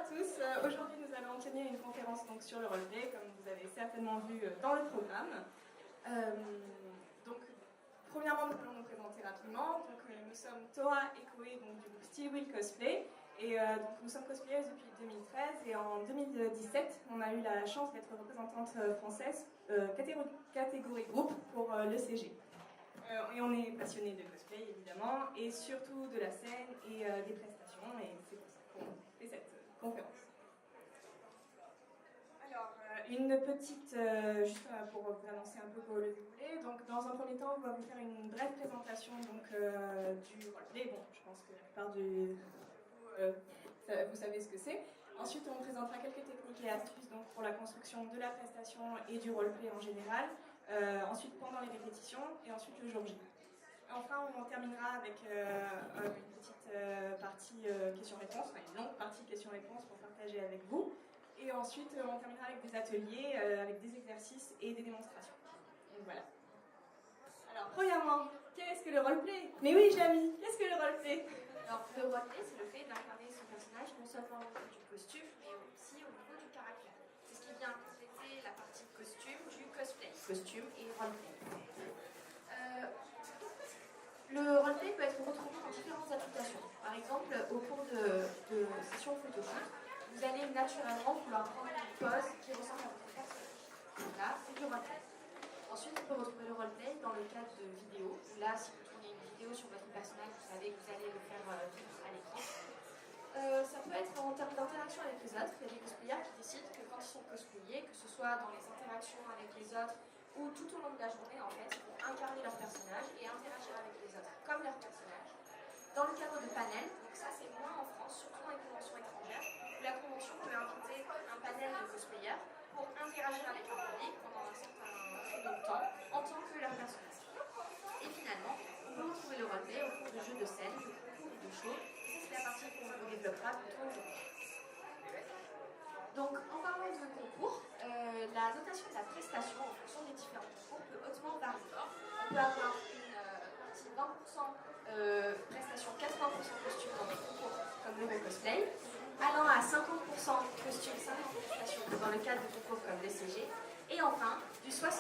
à tous. Aujourd'hui, nous allons tenir une conférence donc, sur le roleplay, comme vous avez certainement vu dans le programme. Donc, premièrement, nous allons nous présenter rapidement. Donc, nous sommes Toa et Koé donc, du groupe Steel Wheel Cosplay. Et donc, nous sommes cosplayers depuis 2013. Et en 2017, on a eu la chance d'être représentante française catégorie groupe pour le CG. Et on est passionné de cosplay, évidemment, et surtout de la scène et des prestations. Et c'est pour ça qu'on fait cette conférence. Alors, une petite, juste pour vous annoncer un peu le déroulé. Donc, dans un premier temps, on va vous faire une brève présentation donc, du roleplay. Bon, je pense que la plupart de vous, vous savez ce que c'est. Ensuite, on présentera quelques techniques et astuces donc, pour la construction de la prestation et du roleplay en général. Ensuite, pendant les répétitions et ensuite le jour J. Enfin, on terminera avec une petite partie questions-réponses, enfin une longue partie questions-réponses pour partager avec vous. Et ensuite, on terminera avec des ateliers, avec des exercices et des démonstrations. Donc voilà. Alors, premièrement, qu'est-ce que le roleplay? Mais oui, Jamie, qu'est-ce que le roleplay? Alors, le roleplay, c'est le fait d'incarner son personnage non seulement au niveau du costume, mais aussi au niveau du caractère. C'est ce qui vient compléter la partie costume du cosplay. Costume et roleplay. Le roleplay peut être retrouvé dans différentes applications. Par exemple, au cours de sessions photoshoot, vous allez naturellement vouloir prendre une pose qui ressemble à votre personnage. Donc là, c'est du roleplay. Ensuite, on peut retrouver le roleplay dans le cadre de vidéos. Là, si vous tournez une vidéo sur votre personnage, vous savez que vous allez le faire vivre à l'écran. Ça peut être en termes d'interaction avec les autres. Il y a des cosplayers qui décident que quand ils sont cosplayés, que ce soit dans les interactions avec les autres ou tout au long de la journée, en fait, ils vont incarner leur personnage et interagir avec les autres comme leur personnage. Dans le cadre de panel, donc ça c'est moins en France, surtout dans les conventions étrangères, où la convention peut inviter un panel de cosplayers pour interagir avec un public pendant un certain créneau de temps en tant que leur personnage. Et finalement, on peut retrouver le roleplay au cours de jeux de scène, de concours ou de shows. Et ça, c'est la partie qu'on vous développera plutôt aujourd'hui. Donc, en parlant de concours, la notation de la prestation en fonction des différents concours peut hautement varier. On peut avoir une partie 20% prestation, 80% costume dans des concours comme le cosplay, allant à 50% costume, 50% prestation dans le cadre de concours comme le CG, et enfin du 60%, 80%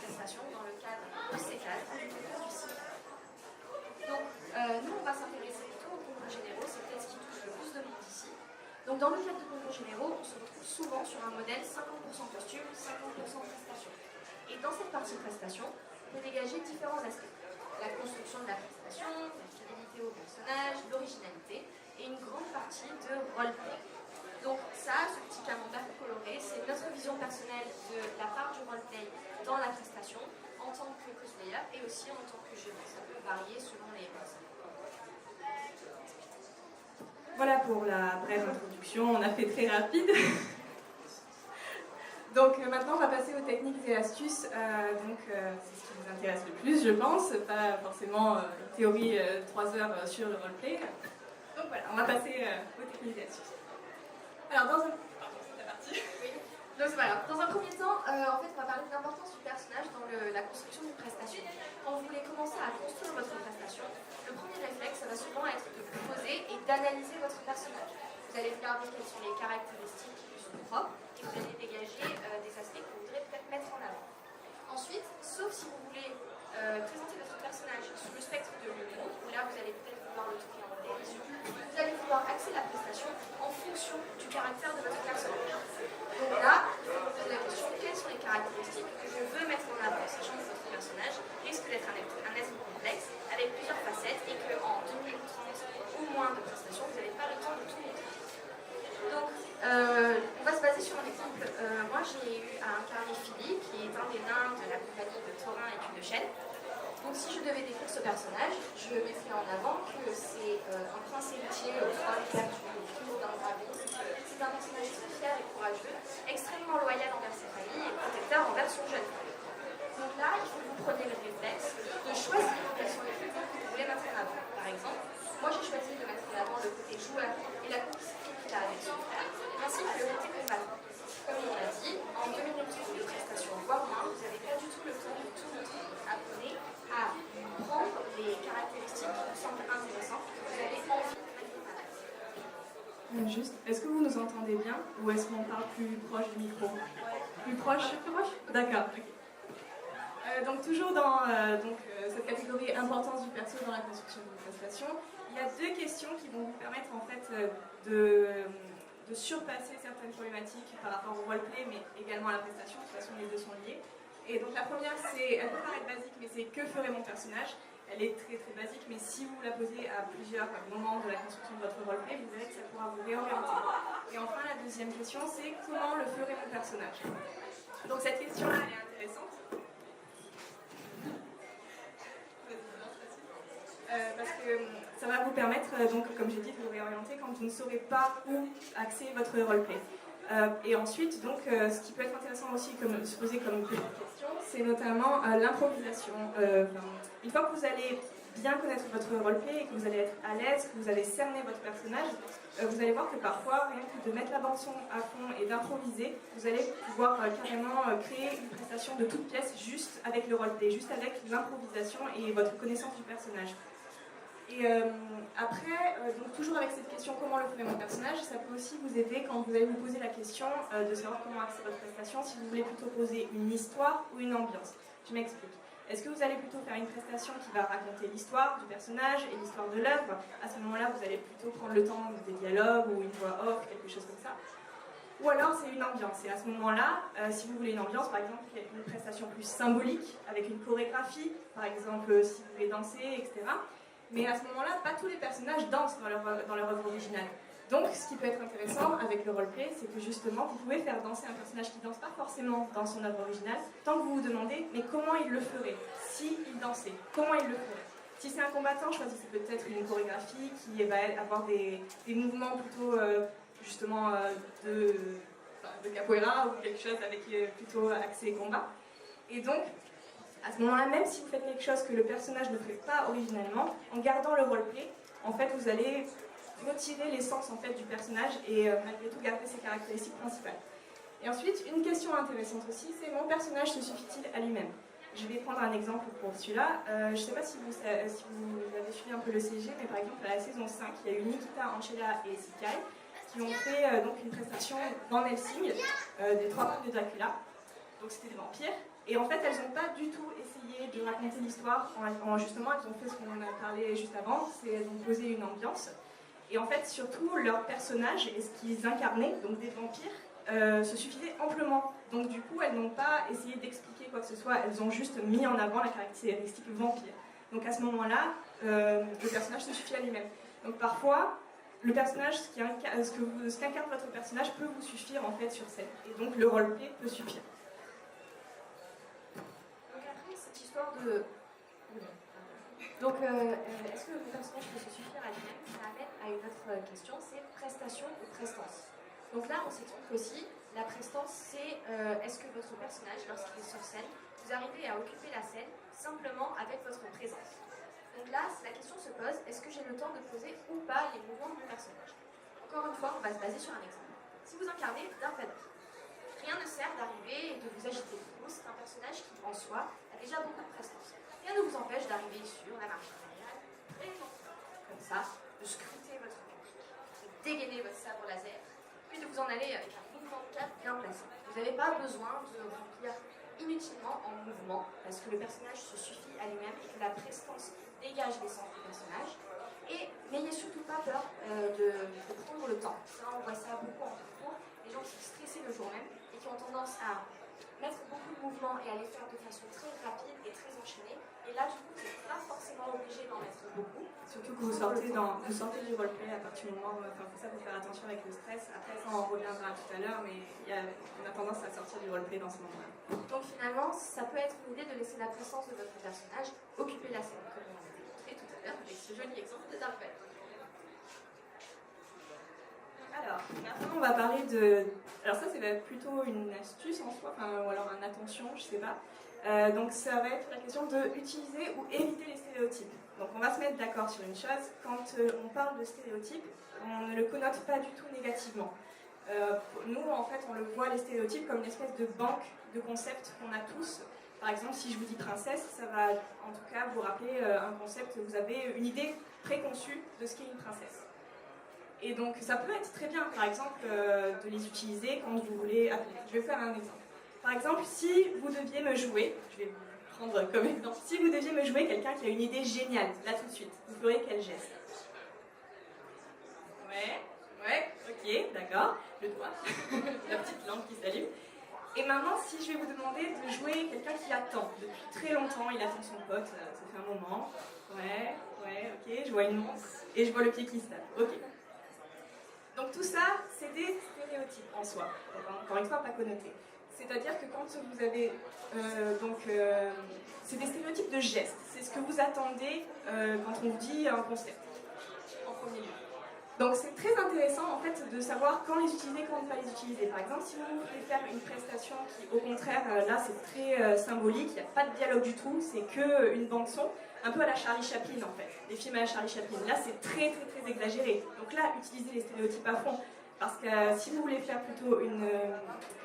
prestation dans le cadre de C4 du concours du CIF. Donc, nous, on va s'intéresser plutôt aux concours généraux, c'est peut-être ce qui touche le plus de monde ici. Donc, dans le cadre de concours généraux, on se retrouve souvent sur un modèle 50% costume, 50% prestation. Et dans cette partie prestation, on peut dégager différents aspects. La construction de la prestation, la fidélité au personnage, l'originalité, et une grande partie de roleplay. Donc ça, ce petit camembert coloré, c'est notre vision personnelle de la part du roleplay dans la prestation, en tant que cosplayer et aussi en tant que jeu. Ça peut varier selon les personnes. Voilà pour la brève introduction, on a fait très rapide. Donc maintenant on va passer aux techniques et astuces, c'est ce qui vous intéresse le plus je pense, pas forcément théorie 3 heures sur le roleplay. Donc voilà, on va passer aux techniques et astuces. Alors dans un... Pardon, c'est la partie. Oui. Donc c'est pas grave. Dans un premier temps, en fait on va parler de l'importance du personnage dans la construction d'une prestation. Quand vous voulez commencer à construire votre prestation, le premier réflexe ça va souvent être de vous poser et d'analyser votre personnage. Vous allez regarder quelles sont les caractéristiques qui lui sont propres et vous allez dégager des aspects que vous voudrez peut-être mettre en avant. Ensuite, sauf si vous voulez présenter votre personnage sous le spectre de l'humour, où là vous allez peut-être vouloir le tourner en dérision, vous allez pouvoir axer la prestation en fonction du caractère de votre personnage. Donc là, il faut vous poser la question, quelles sont les caractéristiques que je veux mettre en avant, sachant que votre personnage risque d'être un être complexe, avec plusieurs facettes, et qu'en 2 minutes 30 ou moins de prestation, vous n'avez pas le temps de tout montrer. Donc, on va se baser sur un exemple. Moi, j'ai eu à incarner Philly, qui est un des nains de la compagnie de Thorin et puis de Chêne. Donc, si je devais décrire ce personnage, je mettrais en avant que c'est un prince héritier au trône perdu, fils d'un dragon. C'est un personnage très fier et courageux, extrêmement loyal envers sa famille et protecteur envers son jeune frère. Donc là, il faut que vous preniez le réflexe de choisir quels sont les critères que vous voulez mettre en avant. Par exemple, moi j'ai choisi de mettre en avant le côté joueur et la complicité qu'il a avec son frère, ainsi que le côté combattant. Comme on l'a dit, en 2 minutes de prestation, voire moins, vous n'avez pas du tout le temps de tout montrer. Apprenez à prendre les caractéristiques qui vous semblent intéressantes, que vous avez envie de mettre en avant. Juste, est-ce que vous nous entendez bien ou est-ce qu'on parle plus proche du micro? Plus proche? Plus proche? D'accord. Ok. Donc toujours dans cette catégorie importance du perso dans la construction d'une prestation, il y a deux questions qui vont vous permettre en fait de surpasser certaines problématiques par rapport au roleplay mais également à la prestation. De toute façon les deux sont liés. Et donc la première c'est, elle peut paraître basique mais c'est que ferait mon personnage. Elle est très très basique mais si vous la posez à plusieurs moments de la construction de votre roleplay, vous verrez que ça pourra vous réorienter. Et enfin la deuxième question c'est comment le ferait mon personnage. Donc cette question-là elle est intéressante. Parce que ça va vous permettre, donc, comme j'ai dit, de vous réorienter quand vous ne saurez pas où axer votre roleplay. Et ensuite, donc, ce qui peut être intéressant aussi de se poser comme question, c'est notamment l'improvisation. Une fois que vous allez bien connaître votre roleplay et que vous allez être à l'aise, que vous allez cerner votre personnage, vous allez voir que parfois, rien que de mettre la bande son à fond et d'improviser, vous allez pouvoir carrément créer une prestation de toute pièce juste avec le roleplay, juste avec l'improvisation et votre connaissance du personnage. Et après, donc toujours avec cette question comment le ferait mon personnage, ça peut aussi vous aider quand vous allez vous poser la question de savoir comment axer votre prestation, si vous voulez plutôt poser une histoire ou une ambiance. Je m'explique. Est-ce que vous allez plutôt faire une prestation qui va raconter l'histoire du personnage et l'histoire de l'œuvre? À ce moment-là, vous allez plutôt prendre le temps des dialogues ou une voix off, quelque chose comme ça. Ou alors c'est une ambiance. Et à ce moment-là, si vous voulez une ambiance, par exemple, une prestation plus symbolique, avec une chorégraphie, par exemple si vous voulez danser, etc. Mais à ce moment-là, pas tous les personnages dansent dans leur œuvre originale. Donc, ce qui peut être intéressant avec le roleplay, c'est que justement, vous pouvez faire danser un personnage qui ne danse pas forcément dans son œuvre originale, tant que vous vous demandez, mais comment il le ferait s'il dansait? Comment il le ferait? Si c'est un combattant, choisissez peut-être une chorégraphie qui va avoir des mouvements plutôt, justement, de capoeira ou quelque chose avec plutôt axé combat. Et donc, à ce moment-là, même si vous faites quelque chose que le personnage ne ferait pas originellement, en gardant le roleplay, en fait, vous allez retirer l'essence en fait, du personnage et malgré tout garder ses caractéristiques principales. Et ensuite, une question intéressante aussi, c'est mon personnage se suffit-il à lui-même? Je vais prendre un exemple pour celui-là. Je ne sais pas si vous avez suivi un peu le CG, mais par exemple, à la saison 5, il y a eu Nikita, Angela et Sikai qui ont fait donc une prestation dans Helsing des 3 mondes de Dracula. Donc c'était des vampires. Et en fait, elles n'ont pas du tout essayé de raconter l'histoire. Justement, elles ont fait ce qu'on a parlé juste avant, c'est elles ont posé une ambiance. Et en fait, surtout, leurs personnages et ce qu'ils incarnaient, donc des vampires, se suffisaient amplement. Donc du coup, elles n'ont pas essayé d'expliquer quoi que ce soit, elles ont juste mis en avant la caractéristique vampire. Donc à ce moment-là, le personnage se suffit à lui-même. Donc parfois, le personnage, ce qu'incarne votre personnage peut vous suffire en fait sur scène. Et donc le roleplay peut suffire. Donc, est-ce que le personnage peut se suffire à lui-même? Ça amène à une autre question, c'est prestation ou prestance. Donc là, on s'explique aussi, la prestance, c'est est-ce que votre personnage, lorsqu'il est sur scène, vous arrivez à occuper la scène simplement avec votre présence. Donc là, la question se pose, est-ce que j'ai le temps de poser ou pas les mouvements du personnage? Encore une fois, on va se baser sur un exemple. Si vous incarnez Darth Vader, rien ne sert d'arriver et de vous agiter. C'est un personnage qui, en soi, a déjà beaucoup de prestance. Rien ne vous empêche d'arriver sur la marche impériale, très lentement, comme ça, de scruter votre public, de dégainer votre sabre laser, puis de vous en aller avec un mouvement de cap bien placé. Vous n'avez pas besoin de remplir inutilement en mouvement, parce que le personnage se suffit à lui-même et que la prestance dégage l'essence du personnage. Et n'ayez surtout pas peur de prendre le temps. Ça, on voit ça beaucoup en parcours. Les gens qui sont stressés le jour même et qui ont tendance à mettre beaucoup de mouvements et à les faire de façon très rapide et très enchaînée. Et là, du coup, vous n'êtes pas forcément obligé d'en mettre beaucoup. Surtout que vous sortez du roleplay à partir du moment où ça faut faire attention avec le stress. Après, ça, on reviendra tout à l'heure, mais on a tendance à sortir du roleplay dans ce moment-là. Donc finalement, ça peut être une idée de laisser la présence de votre personnage occuper la scène, comme on avait montré tout à l'heure avec ce joli exemple de Darth Vader. Alors, maintenant on va parler de... Alors ça c'est plutôt une astuce en soi, ou alors un attention, je sais pas. Donc ça va être la question de utiliser ou éviter les stéréotypes. Donc on va se mettre d'accord sur une chose, quand on parle de stéréotypes, on ne le connote pas du tout négativement. Nous en fait on le voit les stéréotypes comme une espèce de banque de concepts qu'on a tous. Par exemple si je vous dis princesse, ça va en tout cas vous rappeler un concept, vous avez une idée préconçue de ce qu'est une princesse. Et donc ça peut être très bien, par exemple, de les utiliser quand vous voulez... Ah, je vais faire un exemple. Par exemple, si vous deviez me jouer, je vais vous prendre comme exemple, si vous deviez me jouer quelqu'un qui a une idée géniale, là tout de suite, vous feriez quel geste? Ouais, ok, d'accord, le doigt, la petite lampe qui s'allume. Et maintenant, si je vais vous demander de jouer quelqu'un qui attend depuis très longtemps, il attend son pote, ça fait un moment. Ouais, ok, je vois une montre et je vois le pied qui se tape. Ok. Donc tout ça, c'est des stéréotypes en soi, encore une fois pas connotés. C'est-à-dire que quand vous avez... c'est des stéréotypes de gestes, c'est ce que vous attendez quand on vous dit un concept, en premier lieu. Donc c'est très intéressant en fait de savoir quand les utiliser, quand ne pas les utiliser. Par exemple, si vous voulez faire une prestation qui, au contraire, là c'est très symbolique, il n'y a pas de dialogue du tout, c'est qu'une bande-son, un peu à la Charlie Chaplin en fait, les films à la Charlie Chaplin. Là c'est très exagéré. Donc là, utilisez les stéréotypes à fond. Parce que si vous voulez faire plutôt une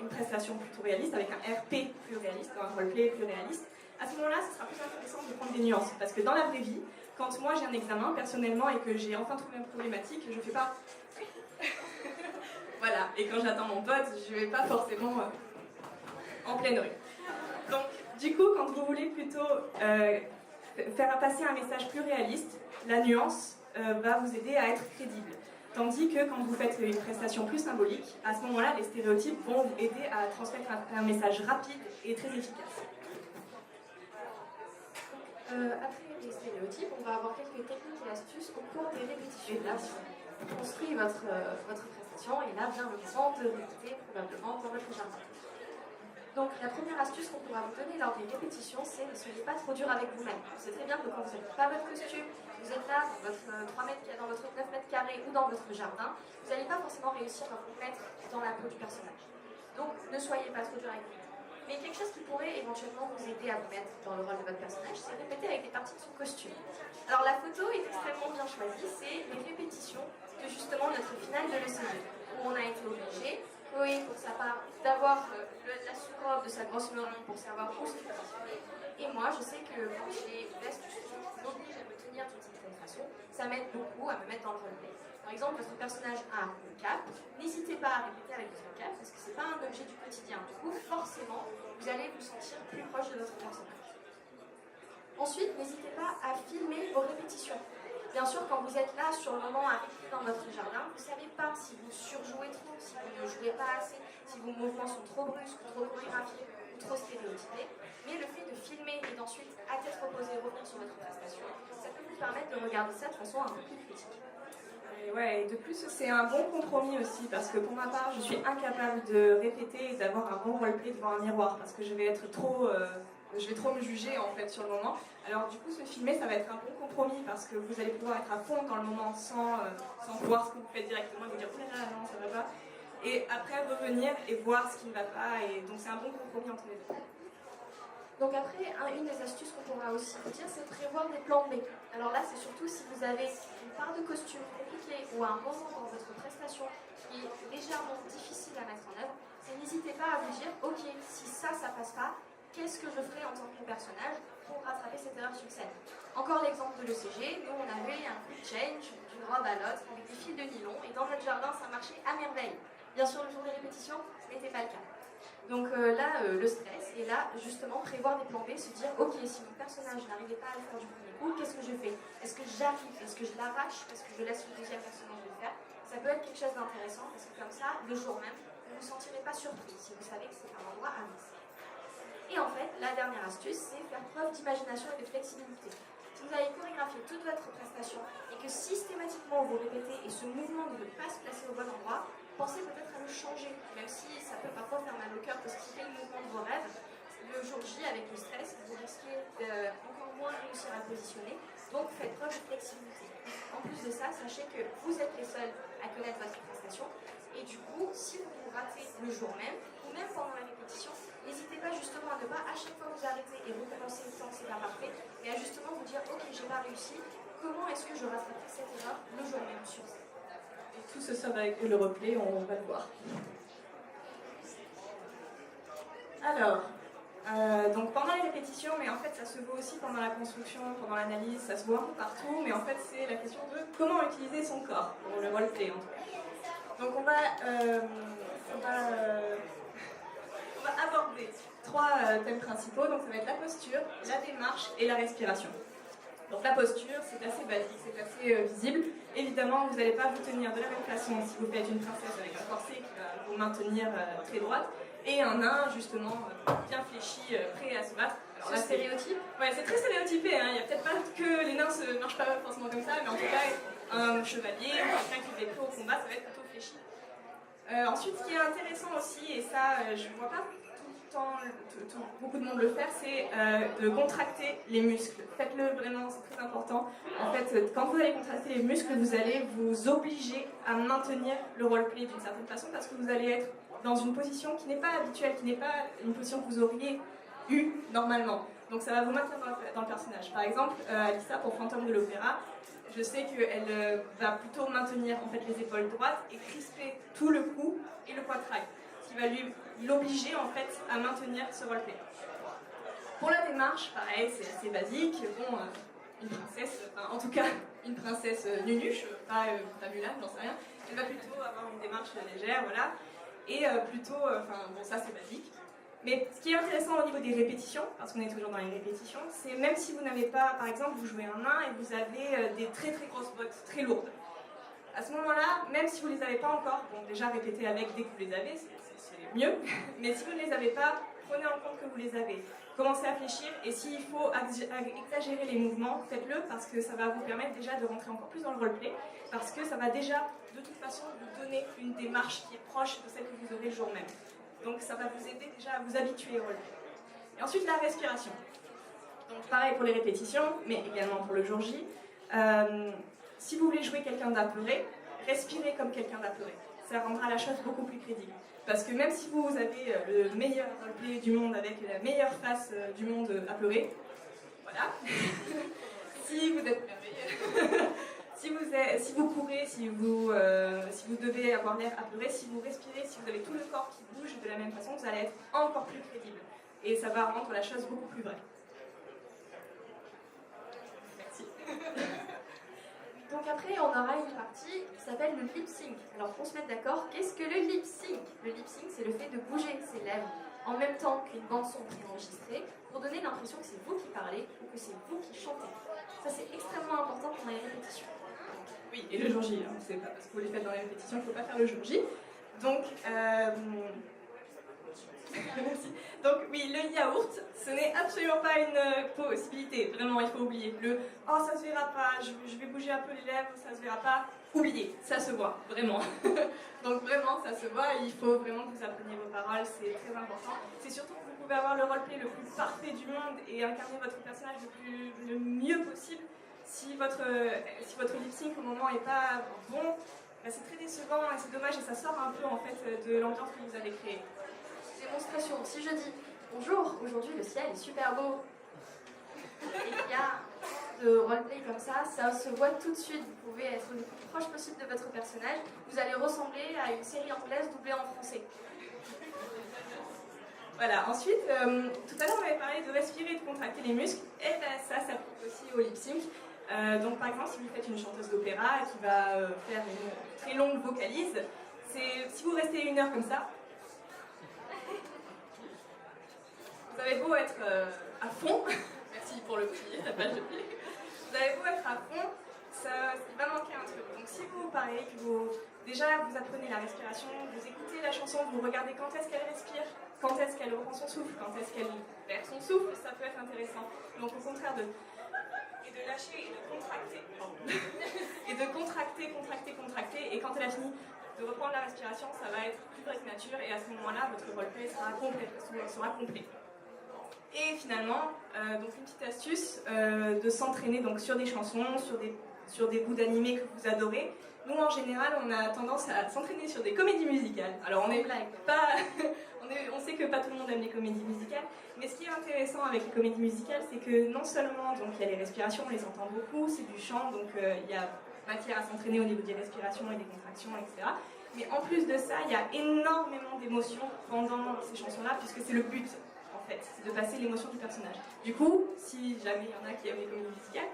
prestation plutôt réaliste, avec un RP plus réaliste, un roleplay plus réaliste, à ce moment-là, ce sera plus intéressant de prendre des nuances. Parce que dans la vraie vie, quand moi j'ai un examen personnellement et que j'ai enfin trouvé une problématique, je fais pas voilà, et quand j'attends mon pote, je vais pas forcément en pleine rue. Donc du coup, quand vous voulez plutôt faire passer un message plus réaliste, la nuance va vous aider à être crédible. Tandis que quand vous faites une prestation plus symbolique, à ce moment-là, les stéréotypes vont vous aider à transmettre un message rapide et très efficace. Après les stéréotypes, on va avoir quelques techniques et astuces au cours des répétitions. Là, vous construisez votre prestation et là vient le moment de répéter probablement dans votre jardin. Donc la première astuce qu'on pourra vous donner lors des répétitions, c'est ne soyez pas trop dur avec vous-même. C'est très bien que quand vous n'avez pas votre costume, vous êtes là dans votre 3 mètres, dans votre 9 mètres carrés ou dans votre jardin, vous n'allez pas forcément réussir à vous mettre dans la peau du personnage. Donc ne soyez pas trop dur avec vous. Mais quelque chose qui pourrait éventuellement vous aider à vous mettre dans le rôle de votre personnage, c'est répéter avec des parties de son costume. Alors la photo est extrêmement bien choisie, c'est les répétitions de justement notre finale de l'ECG, où on a été obligé, Chloé pour sa part, d'avoir la sous-robe de sa grosse maman pour savoir où se positionner. Et moi, je sais que quand j'ai une veste qui m'oblige à me tenir d'une certaine façon, ça m'aide beaucoup à me mettre dans le roleplay. Par exemple, votre personnage a une cape, n'hésitez pas à répéter avec votre cape parce que c'est pas un objet du quotidien. Du coup, forcément, vous allez vous sentir plus proche de votre personnage. Ensuite, n'hésitez pas à filmer vos répétitions. Bien sûr, quand vous êtes là sur le moment à répéter dans votre jardin, vous ne savez pas si vous surjouez trop, si vous ne jouez pas assez, si vos mouvements sont trop brusques, trop chorégraphiés ou trop stéréotypés. Mais le fait de filmer et d'ensuite, à tête reposée, revenir sur votre prestation, ça peut vous permettre de regarder ça de façon un peu plus critique. Ouais, et de plus, c'est un bon compromis aussi, parce que pour ma part, je suis incapable de répéter et d'avoir un bon roleplay devant un miroir, parce que je vais trop me juger en fait sur le moment. Alors du coup, se filmer, ça va être un bon compromis, parce que vous allez pouvoir être à fond dans le moment sans voir ce que vous faites directement et vous dire oh là là, non, ça va pas. Et après revenir et voir ce qui ne va pas, et donc c'est un bon compromis entre les deux. Donc après, une des astuces qu'on pourra aussi vous dire, c'est de prévoir des plans B. Alors là, c'est surtout si vous avez une part de costume compliquée ou un moment dans votre prestation qui est légèrement difficile à mettre en œuvre, n'hésitez pas à vous dire, ok, si ça passe pas, qu'est-ce que je ferai en tant que personnage pour rattraper cette erreur sur scène. Encore l'exemple de l'ECG, nous on avait un quick change d'une robe à l'autre avec des fils de nylon et dans notre jardin ça marchait à merveille. Bien sûr, le jour des répétitions, ce n'était pas le cas. Donc le stress, et là, justement, prévoir des plans B, se dire, ok, si mon personnage n'arrivait pas à le faire du premier coup, qu'est-ce que je fais? Est-ce que j'arrive? Est-ce que je l'arrache? Est-ce que je laisse le deuxième personnage le faire? Ça peut être quelque chose d'intéressant, parce que comme ça, le jour même, vous ne vous sentirez pas surpris, si vous savez que c'est un endroit à risque. Et en fait, la dernière astuce, c'est faire preuve d'imagination et de flexibilité. Si vous avez chorégraphié toute votre prestation, et que systématiquement vous répétez, et ce mouvement ne veut pas se placer au bon endroit, pensez peut-être à le changer, même si ça peut parfois faire mal au cœur parce qu'il fait le mouvement de vos rêves. Le jour J, avec le stress, vous risquez encore moins réussir à le positionner, donc faites preuve de flexibilité. En plus de ça, sachez que vous êtes les seuls à connaître votre prestation, et du coup, si vous vous ratez le jour même, ou même pendant la répétition, n'hésitez pas justement à ne pas à chaque fois vous arrêter et recommencer le temps, c'est pas parfait, mais à justement vous dire, ok, j'ai pas réussi, comment est-ce que je rattraperai cette erreur le jour même sur scène? Tout ce sera avec le replay, on va le voir. Alors, Donc pendant les répétitions, mais en fait ça se voit aussi pendant la construction, pendant l'analyse, ça se voit un peu partout, mais en fait c'est la question de comment utiliser son corps pour le roleplay en tout cas. Donc on va aborder trois thèmes principaux, donc ça va être la posture, la démarche et la respiration. Donc la posture, c'est assez basique, c'est assez visible. Évidemment, vous n'allez pas vous tenir de la même façon si vous faites une princesse avec un corset qui va vous maintenir très droite, et un nain justement bien fléchi, prêt à se battre. Alors là, stéréotype. Ouais, c'est très stéréotypé, hein. Il n'y a peut-être pas que les nains ne marchent pas forcément comme ça, mais en tout cas, un chevalier ou quelqu'un qui fait au combat, ça va être plutôt fléchi. Ensuite, ce qui est intéressant aussi, et ça, je ne vois pas beaucoup de monde le faire, c'est de contracter les muscles. Faites-le vraiment, c'est très important. En fait, quand vous allez contracter les muscles, vous allez vous obliger à maintenir le roleplay d'une certaine façon parce que vous allez être dans une position qui n'est pas habituelle, qui n'est pas une position que vous auriez eue normalement. Donc ça va vous maintenir dans le personnage. Par exemple, Alissa, pour Fantôme de l'Opéra, je sais qu'elle va plutôt maintenir en fait les épaules droites et crisper tout le cou et le poitrail, ce qui va l'obliger en fait à maintenir ce roleplay. Pour la démarche, pareil, c'est assez basique. Bon, une princesse, enfin, en tout cas une princesse nunuche, pas Mulan, j'en sais rien, elle va plutôt avoir une démarche légère, voilà, et plutôt, enfin bon, ça c'est basique. Mais ce qui est intéressant au niveau des répétitions, parce qu'on est toujours dans les répétitions, c'est même si vous n'avez pas, par exemple, vous jouez un nain et vous avez des très très grosses bottes, très lourdes. À ce moment-là, même si vous ne les avez pas encore, bon déjà répétez avec dès que vous les avez, c'est mieux, mais si vous ne les avez pas, prenez en compte que vous les avez. Commencez à fléchir et s'il faut exagérer les mouvements, faites-le parce que ça va vous permettre déjà de rentrer encore plus dans le roleplay, parce que ça va déjà de toute façon vous donner une démarche qui est proche de celle que vous aurez le jour même. Donc ça va vous aider déjà à vous habituer au roleplay. Et ensuite la respiration. Donc pareil pour les répétitions, mais également pour le jour J. Si vous voulez jouer quelqu'un d'apeuré, respirez comme quelqu'un d'apeuré. Ça rendra la chose beaucoup plus crédible. Parce que même si vous avez le meilleur roleplay du monde avec la meilleure face du monde apeuré, voilà, si vous êtes merveilleux, si vous courez, si vous devez avoir l'air apeuré, si vous respirez, si vous avez tout le corps qui bouge de la même façon, vous allez être encore plus crédible. Et ça va rendre la chose beaucoup plus vraie. Merci. Donc après, on aura une partie qui s'appelle le lip sync. Alors pour se mettre d'accord, qu'est-ce que le lip sync? Le lip sync, c'est le fait de bouger ses lèvres en même temps qu'une bande son préenregistrée pour donner l'impression que c'est vous qui parlez ou que c'est vous qui chantez. Ça, c'est extrêmement important pendant les répétitions. Oui, et le jour J, hein. C'est pas parce que vous les faites dans les répétitions qu'il ne faut pas faire le jour J. Donc, merci. Donc oui, le yaourt, ce n'est absolument pas une possibilité. Vraiment, il faut oublier. Le « oh, ça se verra pas, je vais bouger un peu les lèvres, ça se verra pas », oubliez, ça se voit, vraiment. Donc vraiment, ça se voit, il faut vraiment que vous appreniez vos paroles, c'est très important. C'est surtout que vous pouvez avoir le roleplay le plus parfait du monde et incarner votre personnage le mieux possible. Si votre lip sync au moment n'est pas bon, bah, c'est très décevant et c'est dommage et ça sort un peu en fait de l'ambiance que vous avez créée. Démonstration, si je dis bonjour, aujourd'hui le ciel est super beau, et il y a de roleplay comme ça se voit tout de suite. Vous pouvez être le plus proche possible de votre personnage, vous allez ressembler à une série anglaise doublée en français. Voilà, ensuite, tout à l'heure on avait parlé de respirer et de contracter les muscles, et ben, ça s'applique aussi au lip sync. Donc par exemple, si vous faites une chanteuse d'opéra qui va faire une très longue vocalise, si vous restez 1 heure comme ça, vous avez beau être à fond, merci pour le petit tapage de pied, vous avez beau être à fond, il va manquer un truc. Donc si vous, pareil, déjà vous apprenez la respiration, vous écoutez la chanson, vous regardez quand est-ce qu'elle respire, quand est-ce qu'elle reprend son souffle, quand est-ce qu'elle perd son souffle, ça peut être intéressant. Donc au contraire de lâcher et de contracter, et de contracter, et quand elle a fini de reprendre la respiration, ça va être plus vrai que nature, et à ce moment-là, votre roleplay sera complet. Et finalement, donc une petite astuce de s'entraîner donc sur des chansons, sur des bouts d'animés que vous adorez. Nous, en général, on a tendance à s'entraîner sur des comédies musicales. Alors, on sait que pas tout le monde aime les comédies musicales, mais ce qui est intéressant avec les comédies musicales, c'est que non seulement donc il y a les respirations, on les entend beaucoup, c'est du chant, donc il y a matière à s'entraîner au niveau des respirations et des contractions, etc. Mais en plus de ça, il y a énormément d'émotions pendant ces chansons-là, puisque c'est le but. fait, c'est de passer l'émotion du personnage. Du coup, si jamais il y en a qui aiment les comédies musicales,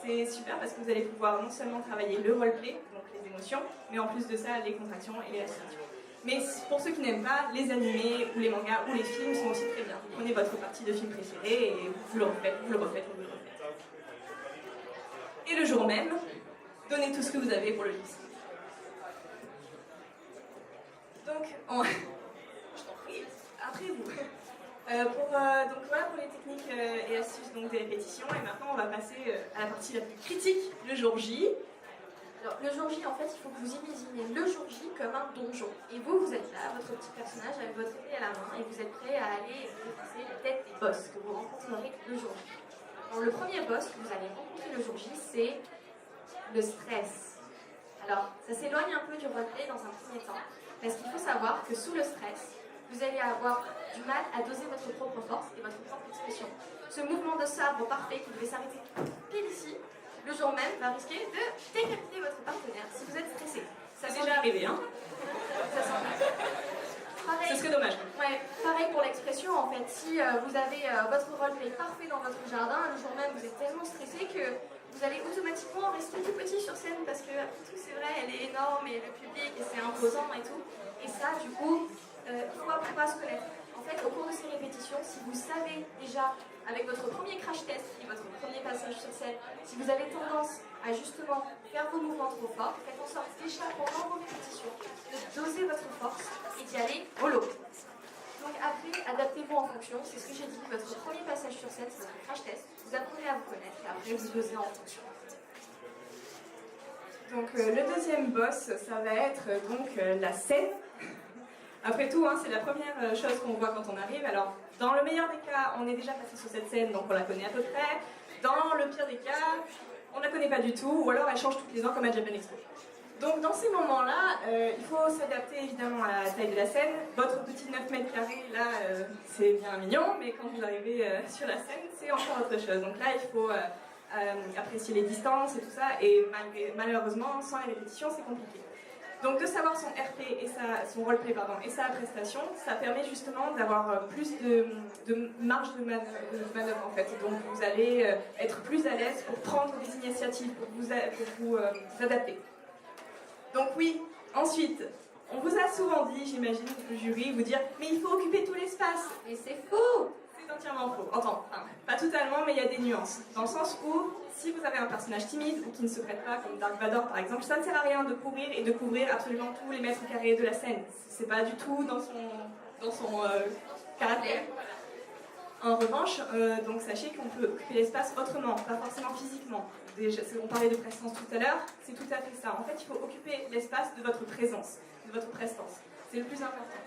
c'est super parce que vous allez pouvoir non seulement travailler le roleplay, donc les émotions, mais en plus de ça, les contractions et les respirations. Mais pour ceux qui n'aiment pas, les animés ou les mangas ou les films sont aussi très bien. Vous prenez votre partie de film préféré et vous le refaites, vous le refaites, vous le refaites. Et le jour même, donnez tout ce que vous avez pour le lip sync. Donc, je t'en prie, après vous. Donc voilà pour les techniques et astuces donc, des répétitions. Et maintenant, on va passer à la partie la plus critique, le jour J. Alors, le jour J, en fait, il faut que vous imaginez le jour J comme un donjon. Et vous, vous êtes là, votre petit personnage avec votre épée à la main, et vous êtes prêt à aller dépasser la tête des boss que vous rencontrerez le jour J. Alors, le premier boss que vous allez rencontrer le jour J, c'est le stress. Alors, ça s'éloigne un peu du roleplay dans un premier temps, parce qu'il faut savoir que sous le stress, vous allez avoir du mal à doser votre propre force et votre propre expression. Ce mouvement de sabre parfait qui devait s'arrêter pile ici, le jour même, va risquer de décapiter votre partenaire si vous êtes stressé. Ça m'est déjà arrivé, hein. Ça sent pareil. Ce serait dommage. Ouais, pareil pour l'expression, en fait. Si vous avez votre roleplay parfait dans votre jardin, le jour même, vous êtes tellement stressé que vous allez automatiquement rester tout petit sur scène parce que, après tout, c'est vrai, elle est énorme et le public, et c'est imposant et tout. Et ça, du coup, il faut apprendre à se connaître. En fait, au cours de ces répétitions, si vous savez déjà, avec votre premier crash test et votre premier passage sur scène, si vous avez tendance à justement faire vos mouvements trop forts, faites en sorte déjà pendant vos répétitions de doser votre force et d'y aller mollo. Donc après, adaptez-vous en fonction, c'est ce que j'ai dit, votre premier passage sur scène, c'est votre crash test, vous apprenez à vous connaître et après vous dosez en fonction. Donc le deuxième boss, ça va être la scène. Après tout, hein, c'est la première chose qu'on voit quand on arrive. Alors, dans le meilleur des cas, on est déjà passé sur cette scène, donc on la connaît à peu près. Dans le pire des cas, on ne la connaît pas du tout, ou alors elle change tous les ans comme à Japan Expo. Donc dans ces moments-là, il faut s'adapter évidemment à la taille de la scène. Votre petit 9 mètres carrés, là, c'est bien mignon, mais quand vous arrivez sur la scène, c'est encore autre chose. Donc là, il faut apprécier les distances et tout ça, et malheureusement, sans les répétitions, c'est compliqué. Donc de savoir son RP et son roleplay et sa prestation, ça permet justement d'avoir plus de marge de manœuvre en fait. Donc vous allez être plus à l'aise pour prendre des initiatives, pour vous adapter. Donc oui, ensuite, on vous a souvent dit, j'imagine, le jury, vous dire « mais il faut occuper tout l'espace ». Mais c'est faux! C'est entièrement faux. Enfin, pas totalement, mais il y a des nuances. Dans le sens où, si vous avez un personnage timide ou qui ne se prête pas, comme Dark Vador par exemple, ça ne sert à rien de courir et de couvrir absolument tous les mètres carrés de la scène. C'est pas du tout dans son caractère. En revanche, donc sachez qu'on peut occuper l'espace autrement, pas forcément physiquement. Déjà, on parlait de prestance tout à l'heure, c'est tout à fait ça. En fait, il faut occuper l'espace de votre présence, de votre prestance. C'est le plus important.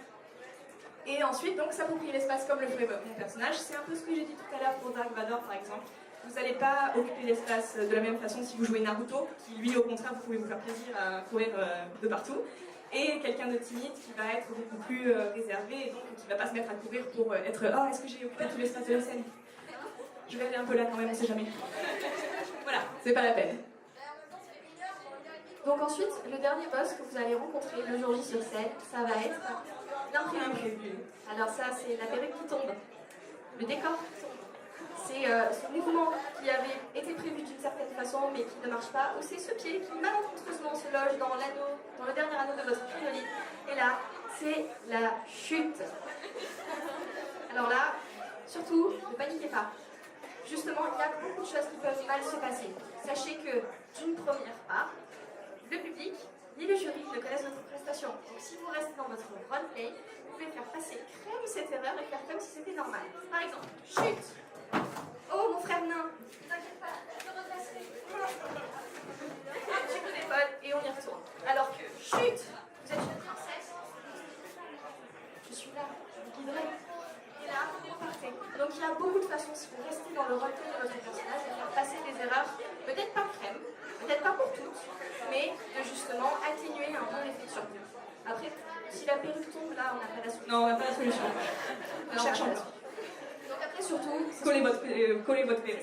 Et ensuite, donc, s'approprier l'espace comme le ferait mon personnage. C'est un peu ce que j'ai dit tout à l'heure pour Dark Vador, par exemple. Vous n'allez pas occuper l'espace de la même façon si vous jouez Naruto, qui lui, au contraire, vous pouvez vous faire plaisir à courir de partout. Et quelqu'un de timide qui va être beaucoup plus réservé et donc qui ne va pas se mettre à courir pour être « Oh, est-ce que j'ai occupé tout l'espace de la scène ?» Je vais aller un peu là quand même, on ne sait jamais. Voilà, c'est pas la peine. Donc ensuite, le dernier boss que vous allez rencontrer le jour J sur scène, ça va être l'imprévu. Alors ça, c'est la perruque qui tombe, le décor qui tombe. C'est ce mouvement qui avait été prévu d'une certaine façon mais qui ne marche pas, ou c'est ce pied qui malencontreusement se loge dans le dernier anneau de votre crinolite. Et là, c'est la chute. Alors là, surtout, ne paniquez pas. Justement, il y a beaucoup de choses qui peuvent mal se passer. Sachez que, d'une première part, le public ni le jury ne connaissent votre prestation. Donc si vous restez dans votre roleplay, vous pouvez faire passer crème cette erreur et faire comme si c'était normal. Par exemple, chute. Oh mon frère nain, ne t'inquiète pas, je redresserai. Un petit coup d'épaule et on y retourne. Alors que chute, vous êtes une princesse. Je suis là, je vous guiderai. Et là, vous repartez. Donc il y a beaucoup de façons, si vous restez dans le roleplay de votre personnage, de faire passer des erreurs, peut-être pas crème, peut-être pas pour toutes, mais de justement atténuer un peu l'effet de surprise. Après, si la perruque tombe, là, on n'a pas la solution. Non, on n'a pas la solution. On cherche encore. Donc après, surtout, collez votre perruque.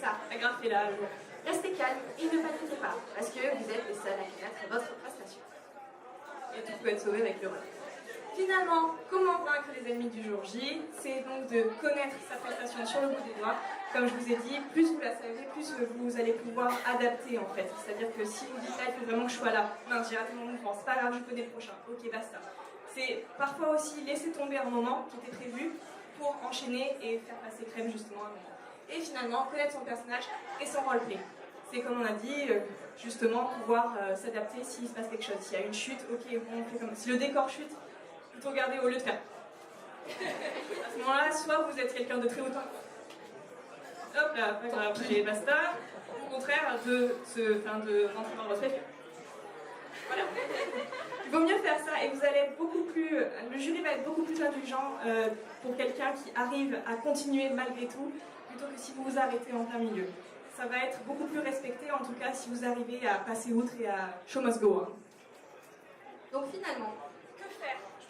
Ça. Agrafez-la. Restez calme et ne paniquez pas, parce que vous êtes les seuls à connaître votre prestation. Et tout peut être sauvé avec le rôle. Finalement, comment vaincre les ennemis du jour J? C'est donc de connaître sa prestation sur le bout des doigts. Comme je vous ai dit, plus vous la savez, plus vous allez pouvoir adapter en fait. C'est-à-dire que si vous dites là, il faut vraiment que je sois là, mince, j'ai raté mon mouvement, c'est pas grave, je connais le prochain, ok, basta. C'est parfois aussi laisser tomber un moment qui était prévu pour enchaîner et faire passer crème justement un moment. Et finalement, connaître son personnage et son roleplay. C'est comme on a dit, justement, pouvoir s'adapter s'il se passe quelque chose. S'il y a une chute, ok, on fait comme... Si le décor chute, plutôt garder au lieu de faire. À ce moment-là, soit vous êtes quelqu'un de très hautain, hop là, pas grave, j'ai basta, ou au contraire, de rentrer dans votre effet. Voilà. Il vaut mieux faire ça et vous allez être beaucoup plus... Le jury va être beaucoup plus indulgent pour quelqu'un qui arrive à continuer malgré tout, plutôt que si vous vous arrêtez en plein milieu. Ça va être beaucoup plus respecté, en tout cas, si vous arrivez à passer outre et à show must go. Hein. Donc finalement,